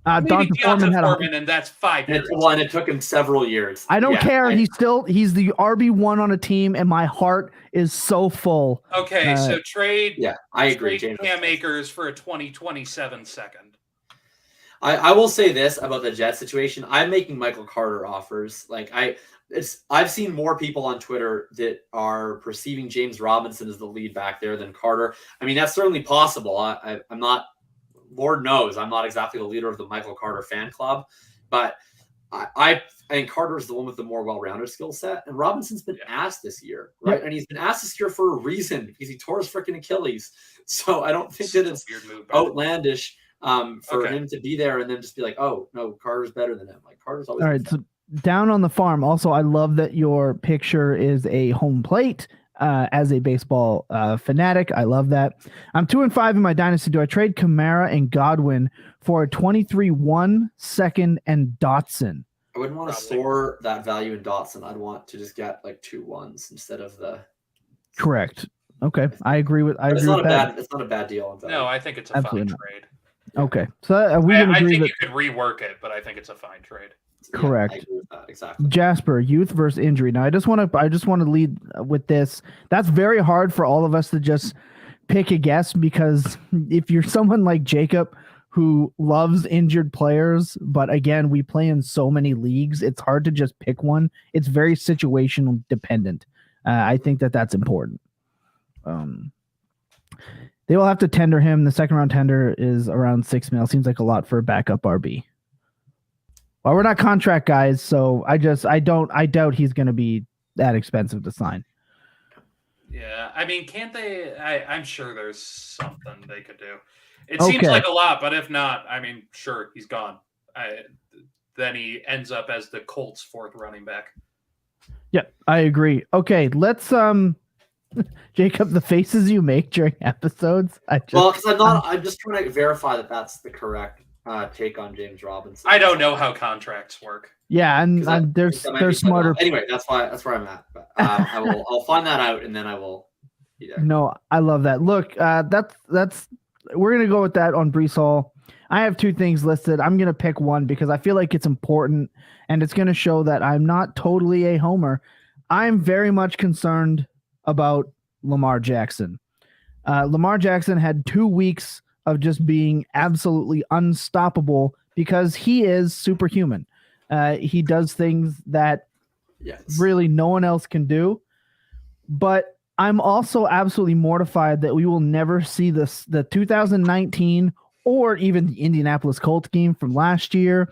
Maybe Deonta Foreman, and that's 5 years. And it took him several years. I don't care. He's the RB1 on a team, and my heart is so full. Okay, so trade. Yeah, I agree. Cam Akers for a 2027 second. I will say this about the Jets situation. I'm making Michael Carter offers. I've seen more people on Twitter that are perceiving James Robinson as the lead back there than Carter. I mean, that's certainly possible. I'm not, Lord knows, I'm not exactly the leader of the Michael Carter fan club, but I think Carter is the one with the more well-rounded skill set, and Robinson's been asked this year, right? And he's been asked this year for a reason, because he tore his freaking Achilles. So I don't think that it's outlandish for him to be there and then just be like, oh no, Carter's better than him. Like Carter's always. All right, so down on the farm. Also, I love that your picture is a home plate. As a baseball fanatic, I love that. I'm 2-5 in my dynasty. Do I trade Kamara and Godwin for a 23-1 second and Dotson? I wouldn't want to store that value in Dotson. I'd want to just get like 2 1s instead of the. Correct. Okay, I agree with. It's not a bad deal on value. No, I think it's a fine trade. Okay, so I think you could rework it, but I think it's a fine trade. Correct. Yeah, I agree with that. Exactly. Jasper, youth versus injury. Now, I just want to lead with this. That's very hard for all of us to just pick a guess, because if you're someone like Jacob who loves injured players, but again, we play in so many leagues, it's hard to just pick one. It's very situational dependent. I think that's important. They will have to tender him. The second round tender is around $6 million. Seems like a lot for a backup RB. Well, we're not contract guys, so I doubt he's going to be that expensive to sign. Yeah, I mean, can't they? I'm sure there's something they could do. It seems like a lot, but if not, I mean, sure, he's gone. Then he ends up as the Colts' fourth running back. Yeah, I agree. Okay, let's Jacob, the faces you make during episodes. Because I'm just trying to verify that that's the correct take on James Robinson. I don't know how contracts work. Yeah, and there's smarter. Anyway, that's where I'm at. But, I'll find that out, and then I will. Yeah. No, I love that. Look, that's we're gonna go with that on Breece Hall. I have two things listed. I'm gonna pick one because I feel like it's important, and it's gonna show that I'm not totally a homer. I'm very much concerned about Lamar Jackson. Lamar Jackson had 2 weeks of just being absolutely unstoppable because he is superhuman. He does things that really no one else can do. But I'm also absolutely mortified that we will never see the 2019 or even the Indianapolis Colts game from last year,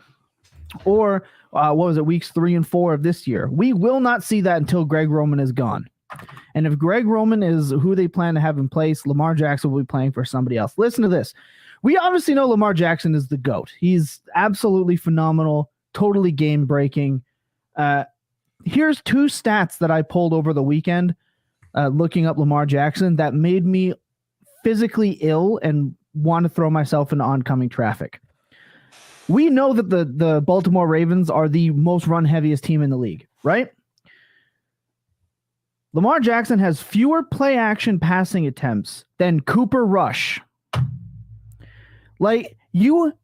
or what was it, weeks 3 and 4 of this year. We will not see that until Greg Roman is gone. And if Greg Roman is who they plan to have in place, Lamar Jackson will be playing for somebody else. Listen to this. We obviously know Lamar Jackson is the GOAT. He's absolutely phenomenal, totally game-breaking. Here's 2 stats that I pulled over the weekend looking up Lamar Jackson that made me physically ill and want to throw myself into oncoming traffic. We know that the Baltimore Ravens are the most run-heaviest team in the league, right? Lamar Jackson has fewer play-action passing attempts than Cooper Rush. Like, you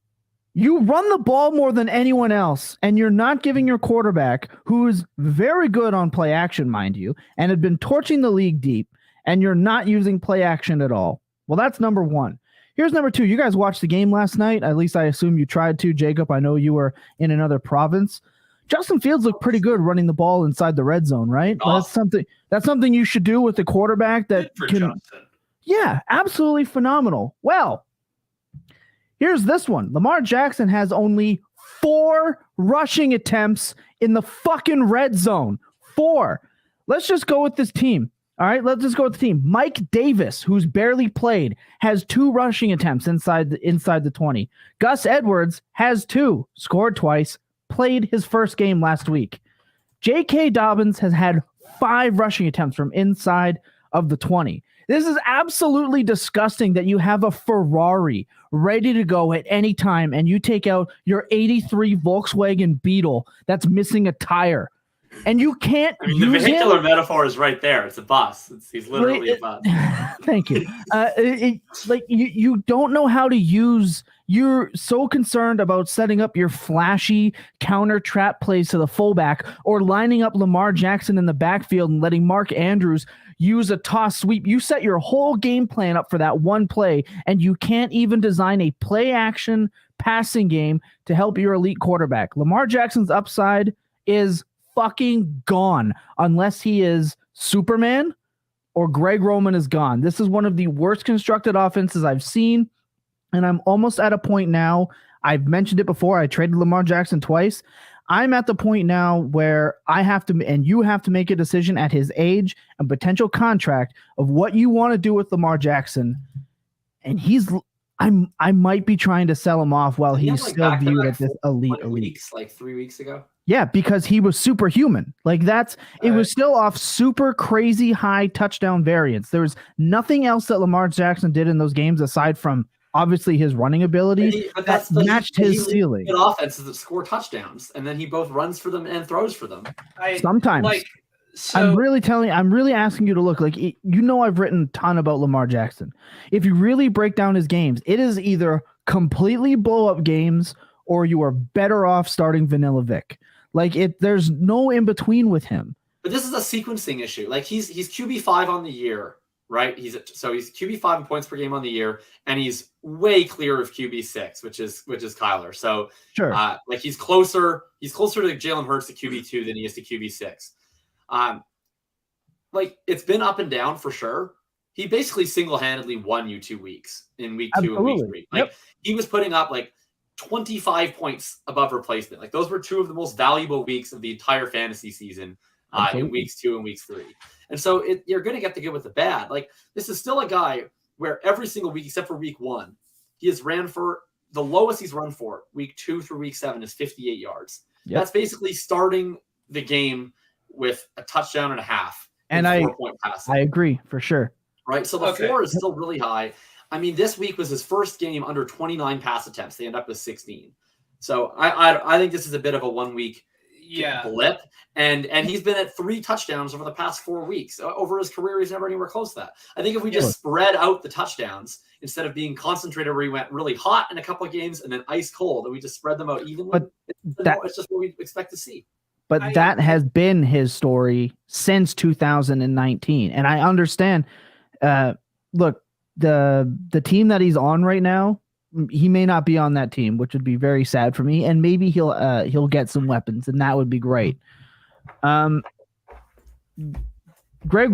run the ball more than anyone else, and you're not giving your quarterback, who's very good on play-action, mind you, and had been torching the league deep, and you're not using play-action at all. Well, that's number one. Here's number 2. You guys watched the game last night. At least I assume you tried to, Jacob. I know you were in another province. Justin Fields looked pretty good running the ball inside the red zone, right? Awesome. That's something you should do with a quarterback that can. Justin. Yeah, absolutely phenomenal. Well, here's this one. Lamar Jackson has only 4 rushing attempts in the fucking red zone. 4. Let's just go with this team. All right, let's just go with the team. Mike Davis, who's barely played, has 2 rushing attempts inside the 20. Gus Edwards has 2, scored twice, played his first game last week. J.K. Dobbins has had 5 rushing attempts from inside of the 20. This is absolutely disgusting that you have a Ferrari ready to go at any time and you take out your 83 Volkswagen Beetle that's missing a tire. And you can't use the vehicular metaphor is right there. It's a bus. He's literally a bus. Thank you. You don't know how to use. You're so concerned about setting up your flashy counter trap plays to the fullback or lining up Lamar Jackson in the backfield and letting Mark Andrews use a toss sweep. You set your whole game plan up for that one play, and you can't even design a play action passing game to help your elite quarterback. Lamar Jackson's upside is fucking gone unless he is Superman or Greg Roman is gone. This is one of the worst constructed offenses I've seen, and I'm almost at a point now. I've mentioned it before. I traded Lamar Jackson twice. I'm at the point now where I have to, and you have to make a decision at his age and potential contract of what you want to do with Lamar Jackson. And I might be trying to sell him off while he's still viewed as this elite. Weeks, like 3 weeks ago. Yeah, because he was superhuman. It was still off super crazy high touchdown variance. There was nothing else that Lamar Jackson did in those games aside from obviously his running ability that matched his ceiling. Good offenses that score touchdowns, and then he both runs for them and throws for them. Sometimes. I'm really asking you to look. I've written a ton about Lamar Jackson. If you really break down his games, it is either completely blow up games or you are better off starting Vanilla Vic. There's no in between with him. But this is a sequencing issue. He's QB5 on the year, right? He's QB5 in points per game on the year, and he's way clear of QB6, which is Kyler. So sure, he's closer to Jalen Hurts to QB2 than he is to QB6. It's been up and down for sure. he basically single-handedly won you 2 weeks in week 2 and week 3. Like he was putting up like 25 points above replacement. Like those were 2 of the most valuable weeks of the entire fantasy season in weeks 2 and weeks 3. And so you're going to get the good with the bad. Like this is still a guy where every single week, except for week 1, he has ran for the lowest he's run for week 2 through week 7 is 58 yards. Yep. That's basically starting the game with a touchdown and a half. And 4-point passing. I agree for sure. Right. So the floor is still really high. I mean, this week was his first game under 29 pass attempts. They end up with 16. So I think this is a bit of a 1 week blip. And he's been at 3 touchdowns over the past 4 weeks. Over his career, he's never anywhere close to that. I think if we just spread out the touchdowns instead of being concentrated where he went really hot in a couple of games and then ice cold, and we just spread them out evenly, it's just what we expect to see. But that has been his story since 2019. And I understand, look, the team that he's on right now, he may not be on that team, which would be very sad for me. And maybe he'll get some weapons, and that would be great. Greg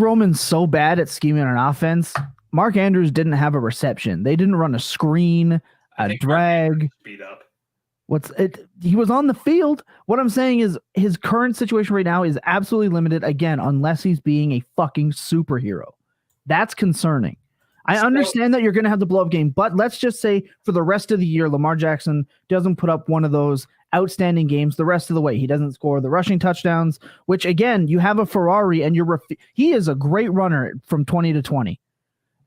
Roman's so bad at scheming an offense. Mark Andrews didn't have a reception. They didn't run a screen, a drag. Speed up. He was on the field. What I'm saying is his current situation right now is absolutely limited, again, unless he's being a fucking superhero. That's concerning. I understand that you're going to have the blow-up game, but let's just say for the rest of the year, Lamar Jackson doesn't put up one of those outstanding games the rest of the way. He doesn't score the rushing touchdowns, which, again, you have a Ferrari, and he is a great runner from 20 to 20.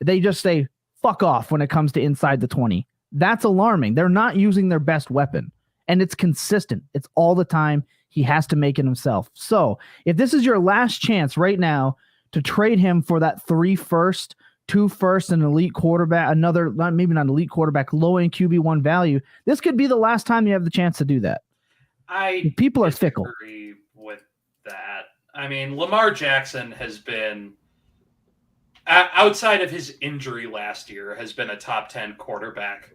They just say, fuck off when it comes to inside the 20. That's alarming. They're not using their best weapon, and it's consistent. It's all the time. He has to make it himself. So if this is your last chance right now to trade him for that 3 first, 2 first, an elite quarterback, maybe not elite quarterback, low-end QB1 value, this could be the last time you have the chance to do that. People are fickle. I agree with that. I mean, Lamar Jackson has been, outside of his injury last year, has been a top 10 quarterback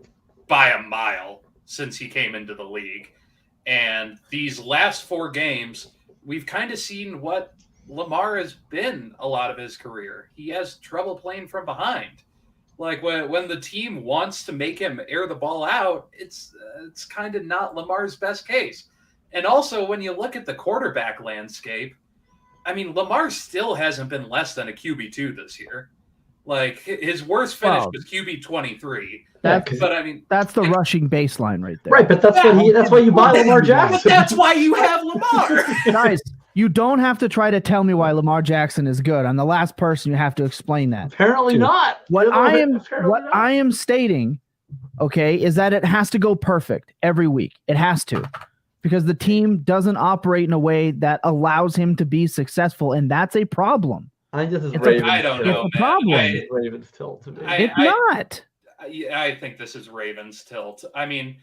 by a mile since he came into the league. And these last 4 games, we've kind of seen what Lamar has been a lot of his career. He has trouble playing from behind. Like when the team wants to make him air the ball out, it's kind of not Lamar's best case. And also when you look at the quarterback landscape, I mean, Lamar still hasn't been less than a QB2 this year. Like his worst finish was QB 23. But I mean, that's the rushing baseline right there. Right, but that's why you buy Lamar Jackson. But that's why you have Lamar. Guys, you don't have to try to tell me why Lamar Jackson is good. I'm the last person you have to explain that. Apparently not. What I am stating, okay, is that it has to go perfect every week. It has to. Because the team doesn't operate in a way that allows him to be successful, and that's a problem. I think this is Ravens. I don't know. It's a problem. Ravens tilt to me. It's not. I think this is Ravens tilt. I mean,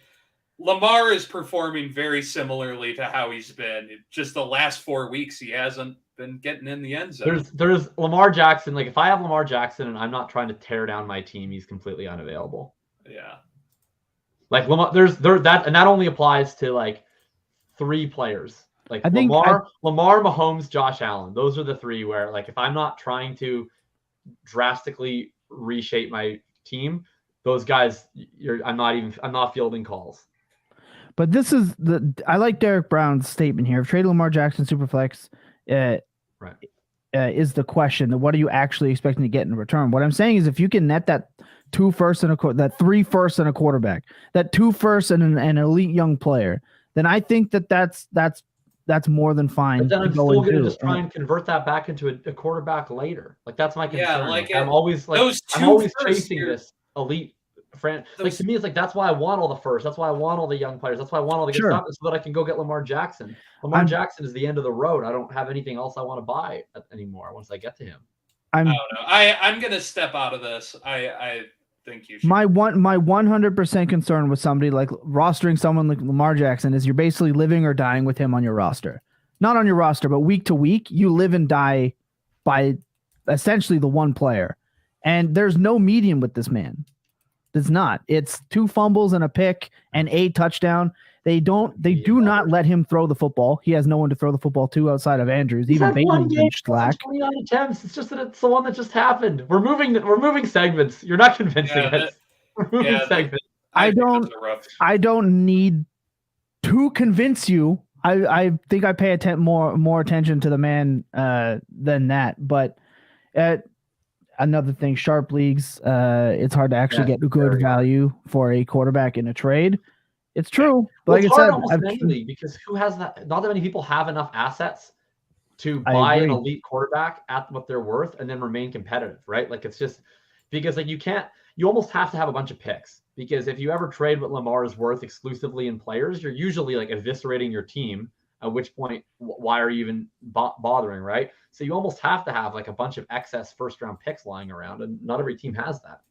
Lamar is performing very similarly to how he's been. Just the last 4 weeks, he hasn't been getting in the end zone. There's Lamar Jackson. Like if I have Lamar Jackson and I'm not trying to tear down my team, he's completely unavailable. Yeah. Like Lamar, that only applies to like 3 players. Like Lamar, Mahomes, Josh Allen. Those are the 3 where like if I'm not trying to drastically reshape my team, those guys, I'm not fielding calls. But this is I like Derek Brown's statement here. If trade Lamar Jackson Superflex is the question. What are you actually expecting to get in return? What I'm saying is if you can net that 2 first and that 3 first and a quarterback, that 2 first and an elite young player, then I think that's more than fine. But then I'm still going to just try and convert that back into a quarterback later. Like that's my concern. Yeah, like I'm always chasing this elite friend. Like to me, it's like that's why I want all the first. That's why I want all the young players. That's why I want all the good stuff so that I can go get Lamar Jackson. Jackson is the end of the road. I don't have anything else I want to buy anymore once I get to him. I don't know. I'm going to step out of this. I think you should. My 100% concern with somebody like rostering someone like Lamar Jackson is you're basically living or dying with him on your roster. Not on your roster, but week to week, you live and die by essentially the one player. And there's no medium with this man. It's not. It's 2 fumbles and a pick and a touchdown. They do not let him throw the football. He has no one to throw the football to outside of Andrews. He's Even had one Bateman's game, been slack. 29 attempts. It's just that it's the one that just happened. We're moving segments. You're not convincing us. We're moving segments. I don't need to convince you. I think I pay more attention to the man than that. But another thing, sharp leagues, it's hard to actually get good value for a quarterback in a trade. It's true. Well, like it's I hard said, almost in any league because who has that? Not that many people have enough assets to buy an elite quarterback at what they're worth and then remain competitive, right? Like it's just because like you almost have to have a bunch of picks because if you ever trade what Lamar is worth exclusively in players, you're usually like eviscerating your team. At which point, why are you even bothering, right? So you almost have to have like a bunch of excess first-round picks lying around, and not every team has that.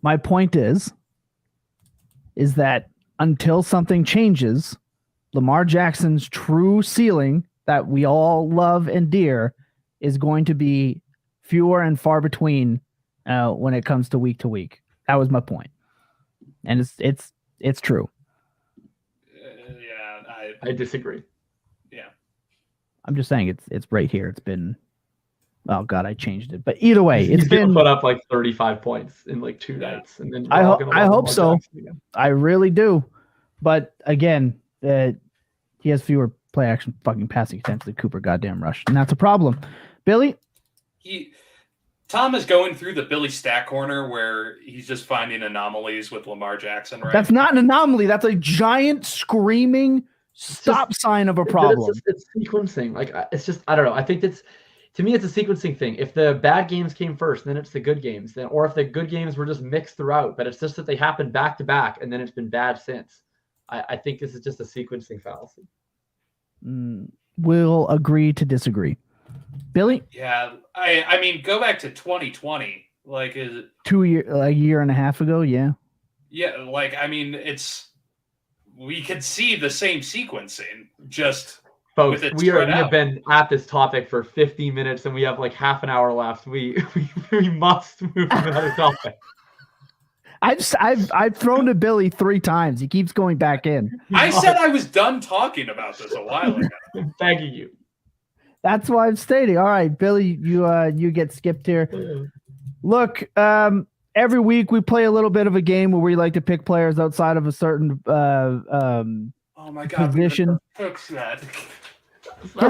My point is that until something changes, Lamar Jackson's true ceiling that we all love and dear is going to be fewer and far between when it comes to week. That was my point, and it's true. I disagree. Yeah, I'm just saying it's right here. It's been, oh god, I changed it, but either way, it's been put up like 35 points in like 2 nights, and then I hope so. I really do, but again, he has fewer play action fucking passing attempts than Cooper goddamn Rush, and that's a problem. Billy, Tom is going through the Billy Stack corner where he's just finding anomalies with Lamar Jackson, right? That's not an anomaly. That's a giant screaming stop sign of a problem. It's sequencing. Like it's just I don't know. I think to me it's a sequencing thing. If the bad games came first, then it's the good games. Then or if the good games were just mixed throughout, but it's just that they happened back to back and then it's been bad since. I think this is just a sequencing fallacy. We'll agree to disagree. Billy? Yeah, I mean, go back to 2020. Like, is it a year and a half ago? Yeah. Yeah, like I mean, we could see the same sequencing. Just folks, we have been at this topic for 50 minutes, and we have like half an hour left. We must move to another topic. I've thrown to Billy 3 times. He keeps going back in. I said I was done talking about this a while ago. I'm begging you. That's why I'm stating. All right, Billy, you get skipped here. Look, every week we play a little bit of a game where we like to pick players outside of a certain oh my god, position. That's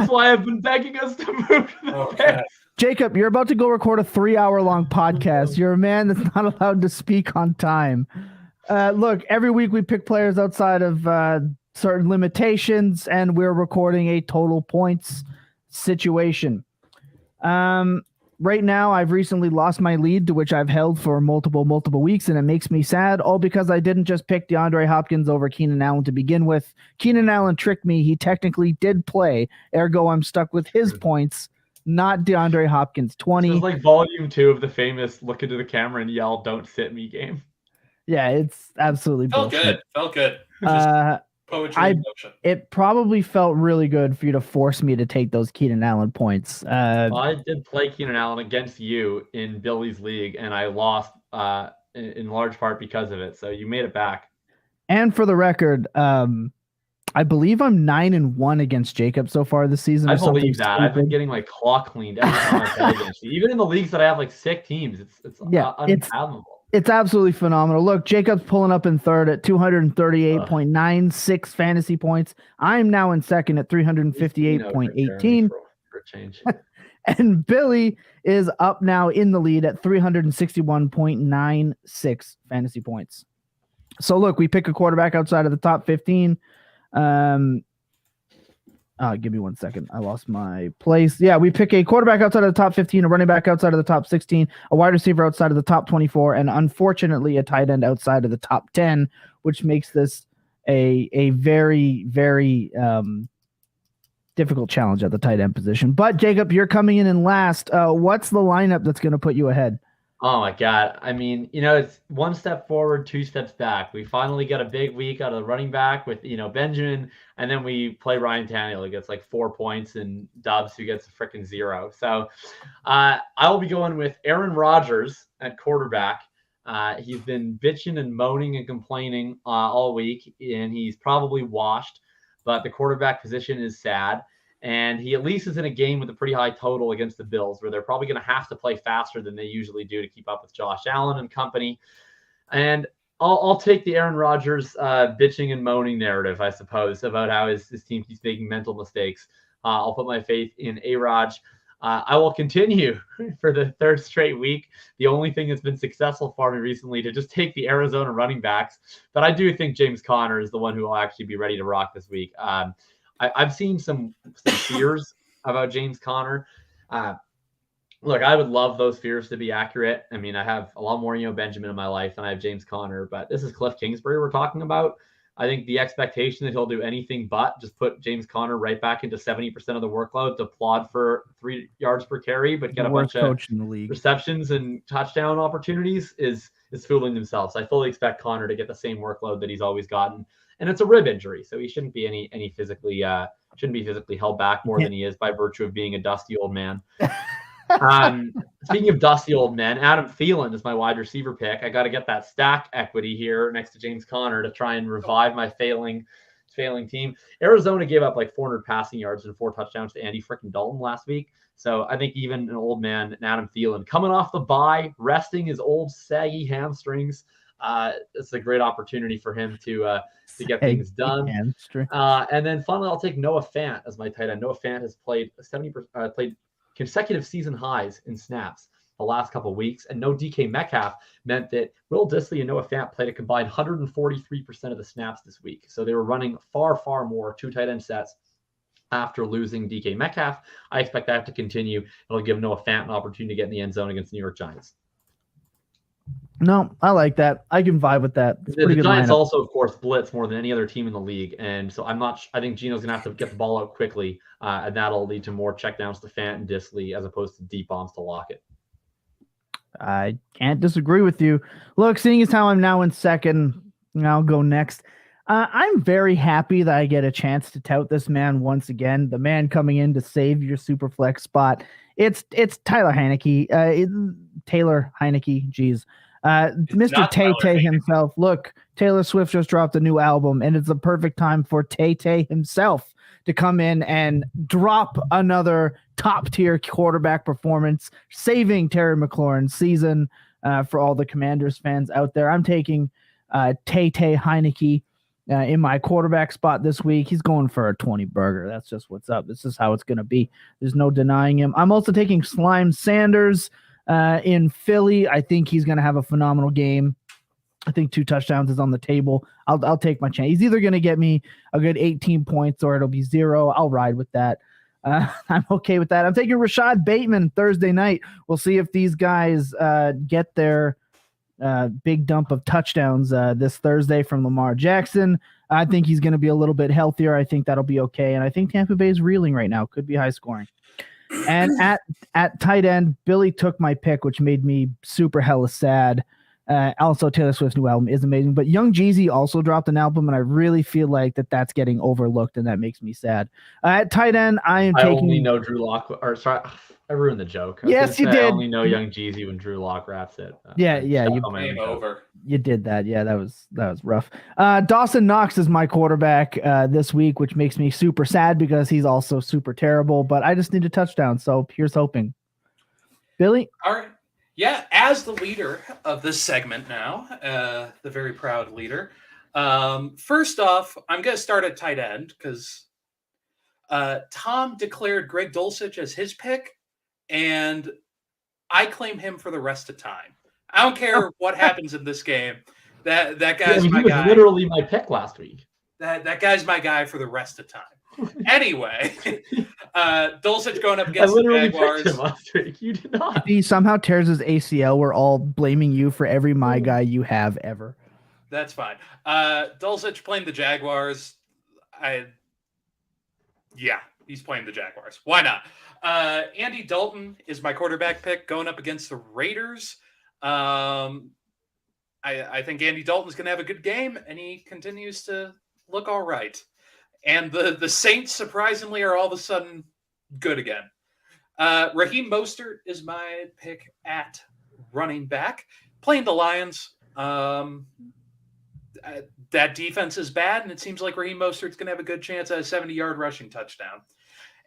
why I've been begging us to move to the picks. Jacob, you're about to go record a 3-hour-long podcast. You're a man that's not allowed to speak on time. Look, every week we pick players outside of certain limitations, and we're recording a total points situation. Right now, I've recently lost my lead, to which I've held for multiple weeks, and it makes me sad, all because I didn't just pick DeAndre Hopkins over Keenan Allen to begin with. Keenan Allen tricked me. He technically did play, ergo I'm stuck with his points, not DeAndre Hopkins. 20. This is like volume 2 of the famous look into the camera and yell, "Don't sit me" game. Yeah, it's absolutely bullshit. Felt good. Poetry. It probably felt really good for you to force me to take those Keenan Allen points. I did play Keenan Allen against you in Billy's league, and I lost in large part because of it. So you made it back. And for the record, I believe I'm 9-1 against Jacob so far this season. I believe that. Stupid. I've been getting like clock cleaned every time I play against you. Even in the leagues that I have like sick teams, it's unfathomable. It's absolutely phenomenal. Look, Jacob's pulling up in third at 238.96 fantasy points. I'm now in second at 358.18. And Billy is up now in the lead at 361.96 fantasy points. So look, we pick a quarterback outside of the top 15. Give me 1 second. I lost my place. Yeah, we pick a quarterback outside of the top 15, a running back outside of the top 16, a wide receiver outside of the top 24, and unfortunately a tight end outside of the top 10, which makes this a very, very difficult challenge at the tight end position. But Jacob, you're coming in last. What's the lineup that's going to put you ahead? Oh my God. I mean, it's 1 step forward, 2 steps back. We finally got a big week out of the running back with, Benjamin, and then we play Ryan Tannehill, who gets like 4 points, and Dobbs, who gets a freaking 0. So I will be going with Aaron Rodgers at quarterback, He's been bitching and moaning and complaining all week, and he's probably washed, but the quarterback position is sad. And he at least is in a game with a pretty high total against the Bills, where they're probably going to have to play faster than they usually do to keep up with Josh Allen and company. And I'll take the Aaron Rodgers bitching and moaning narrative, I suppose, about how his team keeps making mental mistakes. I'll put my faith in A-Raj. I will continue for the third straight week. The only thing that's been successful for me recently to just take the Arizona running backs. But I do think James Conner is the one who will actually be ready to rock this week. I've seen some fears about James Conner. Look, I would love those fears to be accurate. I mean, I have a lot more Benjamin in my life than I have James Conner, but this is Cliff Kingsbury we're talking about. I think the expectation that he'll do anything but just put James Conner right back into 70% of the workload to plod for 3 yards per carry, but get a bunch of receptions and touchdown opportunities is fooling themselves. I fully expect Conner to get the same workload that he's always gotten. And it's a rib injury, so he shouldn't be any physically held back more than he is by virtue of being a dusty old man. Speaking of dusty old men, Adam Thielen is my wide receiver pick. I got to get that stack equity here next to James Conner to try and revive my failing team. Arizona gave up like 400 passing yards and 4 touchdowns to Andy freaking Dalton last week. So I think even an old man, Adam Thielen, coming off the bye, resting his old saggy hamstrings, it's a great opportunity for him to get things done. And then finally, I'll take Noah Fant as my tight end. Noah Fant has played played consecutive season highs in snaps the last couple of weeks, and no DK Metcalf meant that Will Dissly and Noah Fant played a combined 143% of the snaps this week. So they were running far, far more 2 tight end sets after losing DK Metcalf. I expect that to continue. It'll give Noah Fant an opportunity to get in the end zone against the New York Giants. No, I like that. I can vibe with that. The Giants also, of course, blitz more than any other team in the league. And so I think Gino's going to have to get the ball out quickly, and that'll lead to more checkdowns to Fant and Dissly as opposed to deep bombs to Lockett. I can't disagree with you. Look, seeing as how I'm now in second, I'll go next. I'm very happy that I get a chance to tout this man once again. The man coming in to save your super flex spot. It's Taylor Heineke. Geez. Mr. Tay-Tay himself. Look, Taylor Swift just dropped a new album, and it's the perfect time for Tay-Tay himself to come in and drop another top-tier quarterback performance, saving Terry McLaurin's season for all the Commanders fans out there. I'm taking Tay-Tay Heineke in my quarterback spot this week. He's going for a 20 burger. That's just what's up. This is how it's going to be. There's no denying him. I'm also taking Slime Sanders in Philly. I think he's going to have a phenomenal game. I think 2 touchdowns is on the table. I'll take my chance. He's either going to get me a good 18 points or it'll be 0. I'll ride with that. I'm okay with that. I'm taking Rashad Bateman Thursday night. We'll see if these guys get their big dump of touchdowns this Thursday from Lamar Jackson. I think he's going to be a little bit healthier. I think that'll be okay. And I think Tampa Bay is reeling right now. Could be high scoring. And at tight end, Billy took my pick, which made me super hella sad. Also, Taylor Swift's new album is amazing, but Young Jeezy also dropped an album, and I really feel like that's getting overlooked, and that makes me sad. At tight end, I only know Drew Lock. Or sorry, I ruined the joke. Yes, you did. I only know Young Jeezy when Drew Lock raps it. You did that. Yeah, that was rough. Dawson Knox is my quarterback this week, which makes me super sad because he's also super terrible. But I just need a touchdown, so here's hoping. Billy, all right. Yeah, as the leader of this segment now, the very proud leader. First off, I'm going to start at tight end because Tom declared Greg Dulcich as his pick, and I claim him for the rest of time. I don't care what happens in this game. That guy's my guy. He was literally my pick last week. That guy's my guy for the rest of time. Anyway, Dulcich going up against the Jaguars. Him last week. You did not. If he somehow tears his ACL, we're all blaming you for every my guy you have ever. That's fine. Dulcich playing the Jaguars. He's playing the Jaguars. Why not? Andy Dalton is my quarterback pick going up against the Raiders. I think Andy Dalton's going to have a good game, and he continues to look all right. And the Saints, surprisingly, are all of a sudden good again. Raheem Mostert is my pick at running back. playing the Lions. That defense is bad, and it seems like Raheem Mostert's going to have a good chance at a 70-yard rushing touchdown.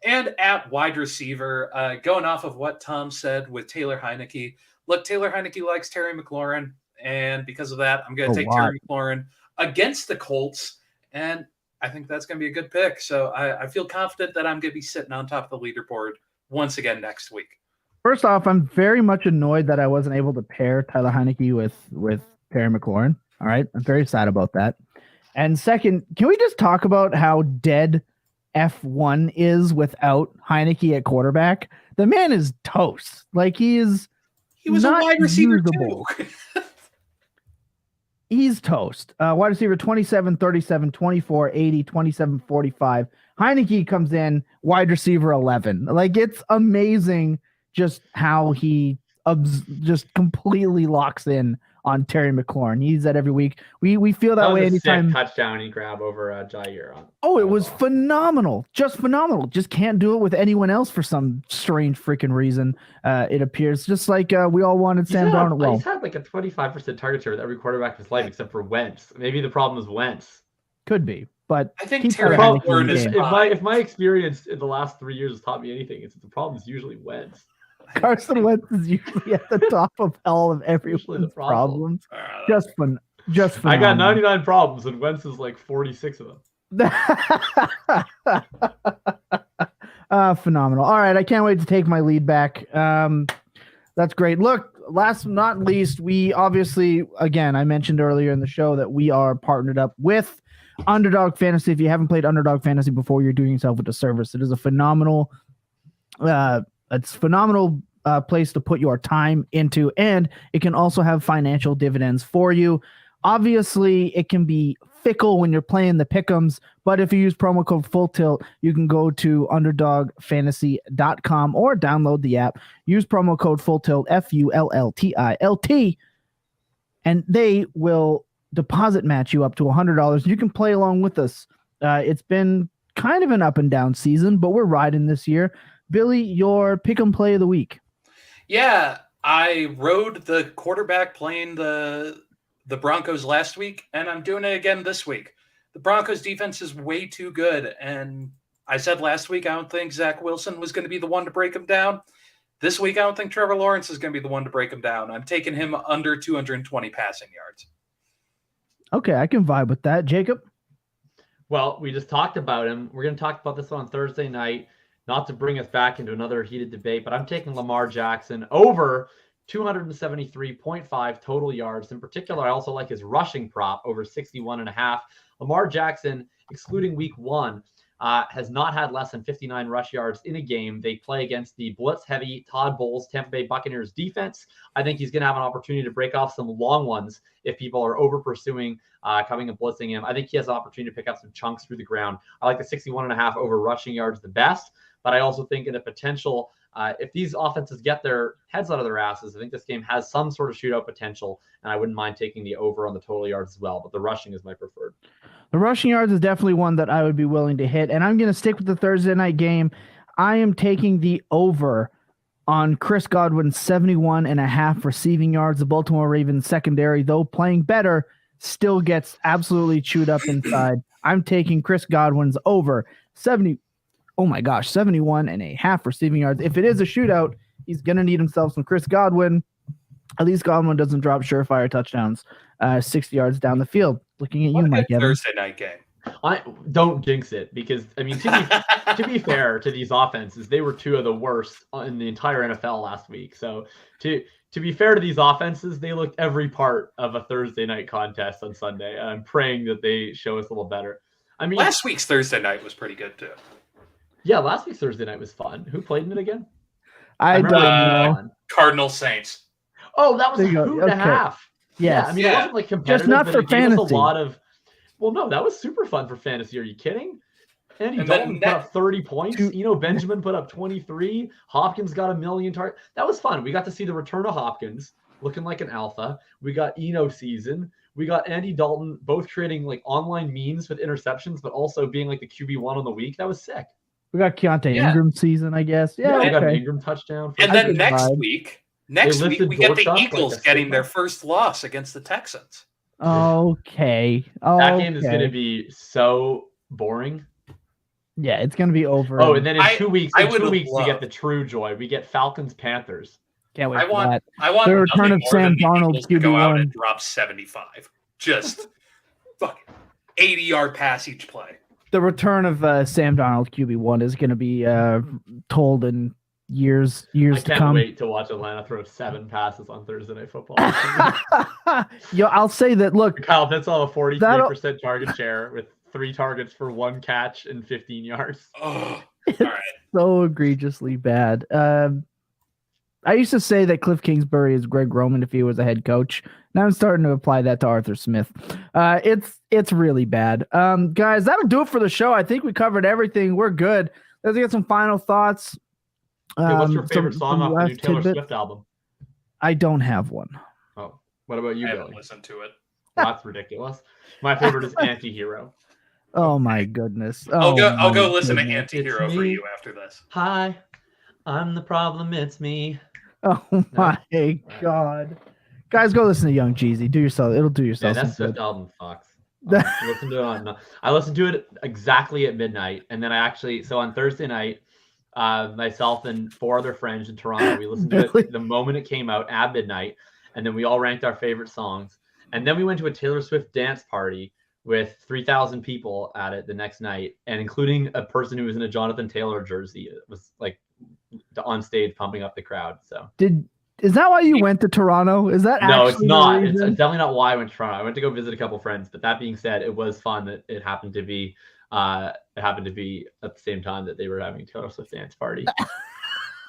And at wide receiver, going off of what Tom said with Taylor Heineke, look, Taylor Heineke likes Terry McLaurin, and because of that, I'm going to take Terry McLaurin against the Colts, and I think that's going to be a good pick. So I feel confident that I'm going to be sitting on top of the leaderboard once again next week. First off, I'm very much annoyed that I wasn't able to pair Tyler Heineke with Terry McLaurin. All right. I'm very sad about that. And second, can we just talk about how dead F1 is without Heineke at quarterback? The man is toast. Like he was not a wide receiver usable. too. He's toast. Wide receiver 27, 37, 24, 80, 27, 45. Heineke comes in wide receiver 11. Like it's amazing just how he just completely locks in on Terry McLaurin. He's that every week. We feel that way anytime. Sick touchdown he grabbed over Jair. It was phenomenal. Just phenomenal. Just can't do it with anyone else for some strange freaking reason. It appears just like we all wanted Sam Darnold. Well, he's had like a 25% target share with every quarterback of his life except for Wentz. Maybe the problem is Wentz. Could be, but I think Terry McLaurin is if my experience in the last 3 years has taught me anything, it's that the problem is usually Wentz. Carson Wentz is usually at the top of all of everyone's problems. Just fun. I got 99 problems, and Wentz is like 46 of them. Phenomenal. All right, I can't wait to take my lead back. That's great. Look, last but not least, we obviously, again, I mentioned earlier in the show that we are partnered up with Underdog Fantasy. If you haven't played Underdog Fantasy before, you're doing yourself a disservice. It is a phenomenal place to put your time into, and it can also have financial dividends for you. Obviously, it can be fickle when you're playing the pick'ems, but if you use promo code Full Tilt, you can go to underdogfantasy.com or download the app. Use promo code Full Tilt, FULLTILT, and they will deposit match you up to $100. You can play along with us. It's been kind of an up and down season, but we're riding this year. Billy, your pick 'em play of the week. Yeah, I rode the quarterback playing the Broncos last week, and I'm doing it again this week. The Broncos defense is way too good, and I said last week I don't think Zach Wilson was going to be the one to break him down. This week I don't think Trevor Lawrence is going to be the one to break him down. I'm taking him under 220 passing yards. Okay, I can vibe with that. Jacob? Well, we just talked about him. We're going to talk about this on Thursday night. Not to bring us back into another heated debate, but I'm taking Lamar Jackson over 273.5 total yards. In particular, I also like his rushing prop over 61.5. Lamar Jackson, excluding week 1, has not had less than 59 rush yards in a game. They play against the blitz-heavy Todd Bowles Tampa Bay Buccaneers defense. I think he's going to have an opportunity to break off some long ones if people are over-pursuing coming and blitzing him. I think he has an opportunity to pick up some chunks through the ground. I like the 61.5 over rushing yards the best. But I also think in the potential, if these offenses get their heads out of their asses, I think this game has some sort of shootout potential, and I wouldn't mind taking the over on the total yards as well. But the rushing is my preferred. The rushing yards is definitely one that I would be willing to hit, and I'm going to stick with the Thursday night game. I am taking the over on Chris Godwin's 71.5 receiving yards. The Baltimore Ravens secondary, though playing better, still gets absolutely chewed up inside. I'm taking Chris Godwin's over 71.5 receiving yards. If it is a shootout, he's going to need himself some Chris Godwin. At least Godwin doesn't drop surefire touchdowns 60 yards down the field. Looking at you, Mike Evans. Thursday night game. I don't jinx it, because I mean, to be fair to these offenses, they were two of the worst in the entire NFL last week. So to be fair to these offenses, they looked every part of a Thursday night contest on Sunday. I'm praying that they show us a little better. I mean, last week's Thursday night was pretty good too. Yeah, last week's Thursday night was fun. Who played in it again? I don't know. Cardinal Saints. Oh, that was a hoot and a half. Yes. Yeah, I mean, it wasn't like competitive, just not but for it gave fantasy. us a lot of. Well, no, that was super fun for fantasy. Are you kidding? Andy Dalton put up 30 points. Benjamin put up 23. Hopkins got 1 million targets. That was fun. We got to see the return of Hopkins looking like an alpha. We got Eno season. We got Andy Dalton both creating like online memes with interceptions, but also being like the QB1 on the week. That was sick. We got Keontae Ingram season, I guess. Yeah, we got an Ingram touchdown. And then next Next week, we get the Dortmund Eagles getting their first loss against the Texans. Okay. That game is going to be so boring. Yeah, it's going to be over. Oh, and then in 2 weeks, we get the true joy. We get Falcons Panthers. Can't wait for that. I want the return of Sam Darnold to go out and drop 75. Just fucking 80-yard pass each play. The return of Sam Darnold QB1 is going to be told in years to come. I can't wait to watch Atlanta throw 7 passes on Thursday Night Football. Yo, I'll say that. Look, Kyle Pitts will have a 43% target share with 3 targets for 1 catch and 15 yards. Oh, all right. So egregiously bad. I used to say that Cliff Kingsbury is Greg Roman if he was a head coach. Now I'm starting to apply that to Arthur Smith. It's really bad. Guys, that'll do it for the show. I think we covered everything. We're good. Let's get some final thoughts. What's your favorite song off the new Taylor Swift album? I don't have one. Oh, what about you, I Billy? haven't listened to it. Well, that's ridiculous. My favorite is Anti-Hero. Oh my goodness. I'll go listen to Anti-Hero for you after this. Hi, I'm the problem. It's me. Oh my God. Guys, go listen to Young Jeezy. It'll do yourself. Yeah, that Swift album fucks. I listened to it exactly at midnight. And then so on Thursday night, myself and 4 other friends in Toronto, we listened to it the moment it came out at midnight. And then we all ranked our favorite songs. And then we went to a Taylor Swift dance party with 3,000 people at it the next night, and including a person who was in a Jonathan Taylor jersey. It was like on stage pumping up the crowd. So is that why you went to Toronto? Is that no? It's not. It's definitely not why I went to Toronto. I went to go visit a couple friends. But that being said, it was fun that it happened to be at the same time that they were having a Taylor Swift dance party.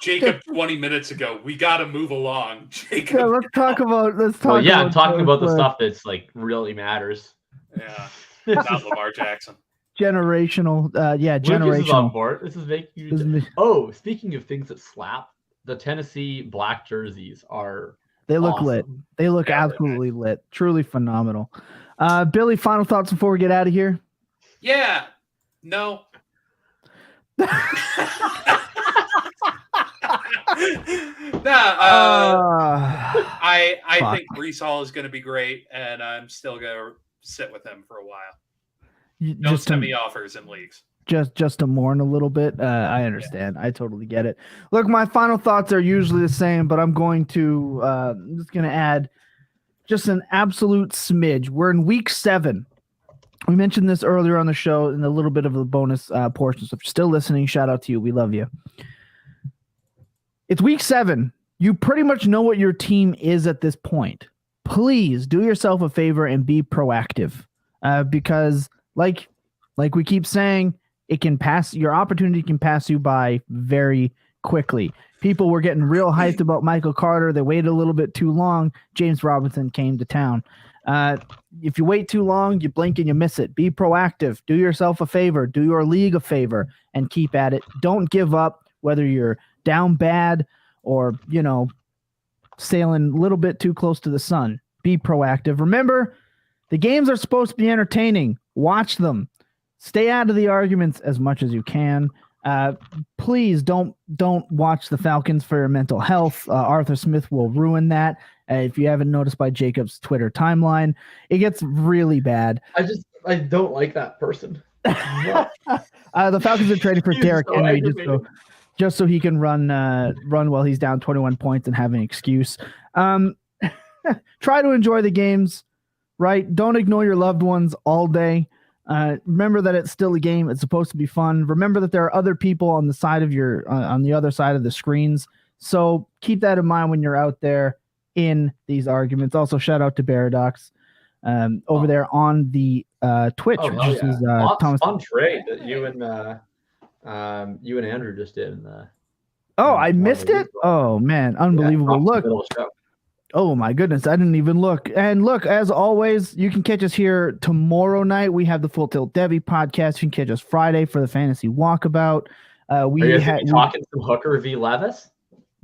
Jacob, 20 minutes ago, we got to move along. Jacob, yeah, let's talk about. I'm talking about the stuff that's like really matters. Yeah, not Lamar Jackson. Generational. Generational. Lucas is on board. This is making. Oh, speaking of things that slap, the Tennessee black jerseys are. They look awesome. lit. They look absolutely lit. Truly phenomenal. Billy, final thoughts before we get out of here? Yeah. No. I think Breece Hall is going to be great, and I'm still going to sit with him for a while. Don't send me offers in leagues. Just to mourn a little bit. I understand. Yeah. I totally get it. Look, my final thoughts are usually the same, but I'm just going to add just an absolute smidge. We're in week 7. We mentioned this earlier on the show in a little bit of the bonus portion. So if you're still listening, shout out to you. We love you. It's week 7. You pretty much know what your team is at this point. Please do yourself a favor and be proactive, because like we keep saying, your opportunity can pass you by very quickly. People were getting real hyped about Michael Carter. They waited a little bit too long. James Robinson came to town. If you wait too long, you blink and you miss it. Be proactive. Do yourself a favor. Do your league a favor and keep at it. Don't give up, whether you're down bad or, sailing a little bit too close to the sun. Be proactive. Remember, the games are supposed to be entertaining. Watch them. Stay out of the arguments as much as you can. Please don't watch the Falcons for your mental health. Arthur Smith will ruin that. If you haven't noticed by Jacob's Twitter timeline, it gets really bad. I don't like that person. The Falcons are trading for Derrick Henry just so he can run while he's down 21 points and have an excuse. Try to enjoy the games, right? Don't ignore your loved ones all day. Remember that it's still a game. It's supposed to be fun. Remember that there are other people on the side of on the other side of the screens. So keep that in mind when you're out there in these arguments. Also, shout out to Baradox over there on the Twitch. Thomas fun trade that you and Andrew just did. I missed it. Oh man, unbelievable! Look. Oh my goodness, I didn't even look. And look, as always, you can catch us here tomorrow night. We have the Full Tilt Devi podcast. You can catch us Friday for the Fantasy Walkabout. We talking some Hooker v. Levis.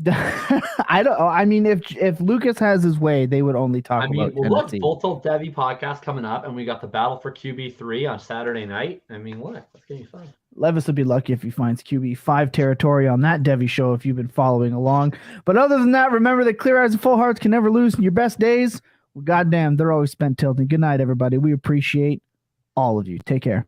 I don't. I mean, if Lucas has his way, they would only talk about. Look, Full Tilt Devi podcast coming up, and we got the battle for QB3 on Saturday night. I mean, look, that's gonna be fun. Levis will be lucky if he finds QB5 territory on that Devy show if you've been following along. But other than that, remember that clear eyes and full hearts can never lose in your best days. Well, goddamn, they're always spent tilting. Good night, everybody. We appreciate all of you. Take care.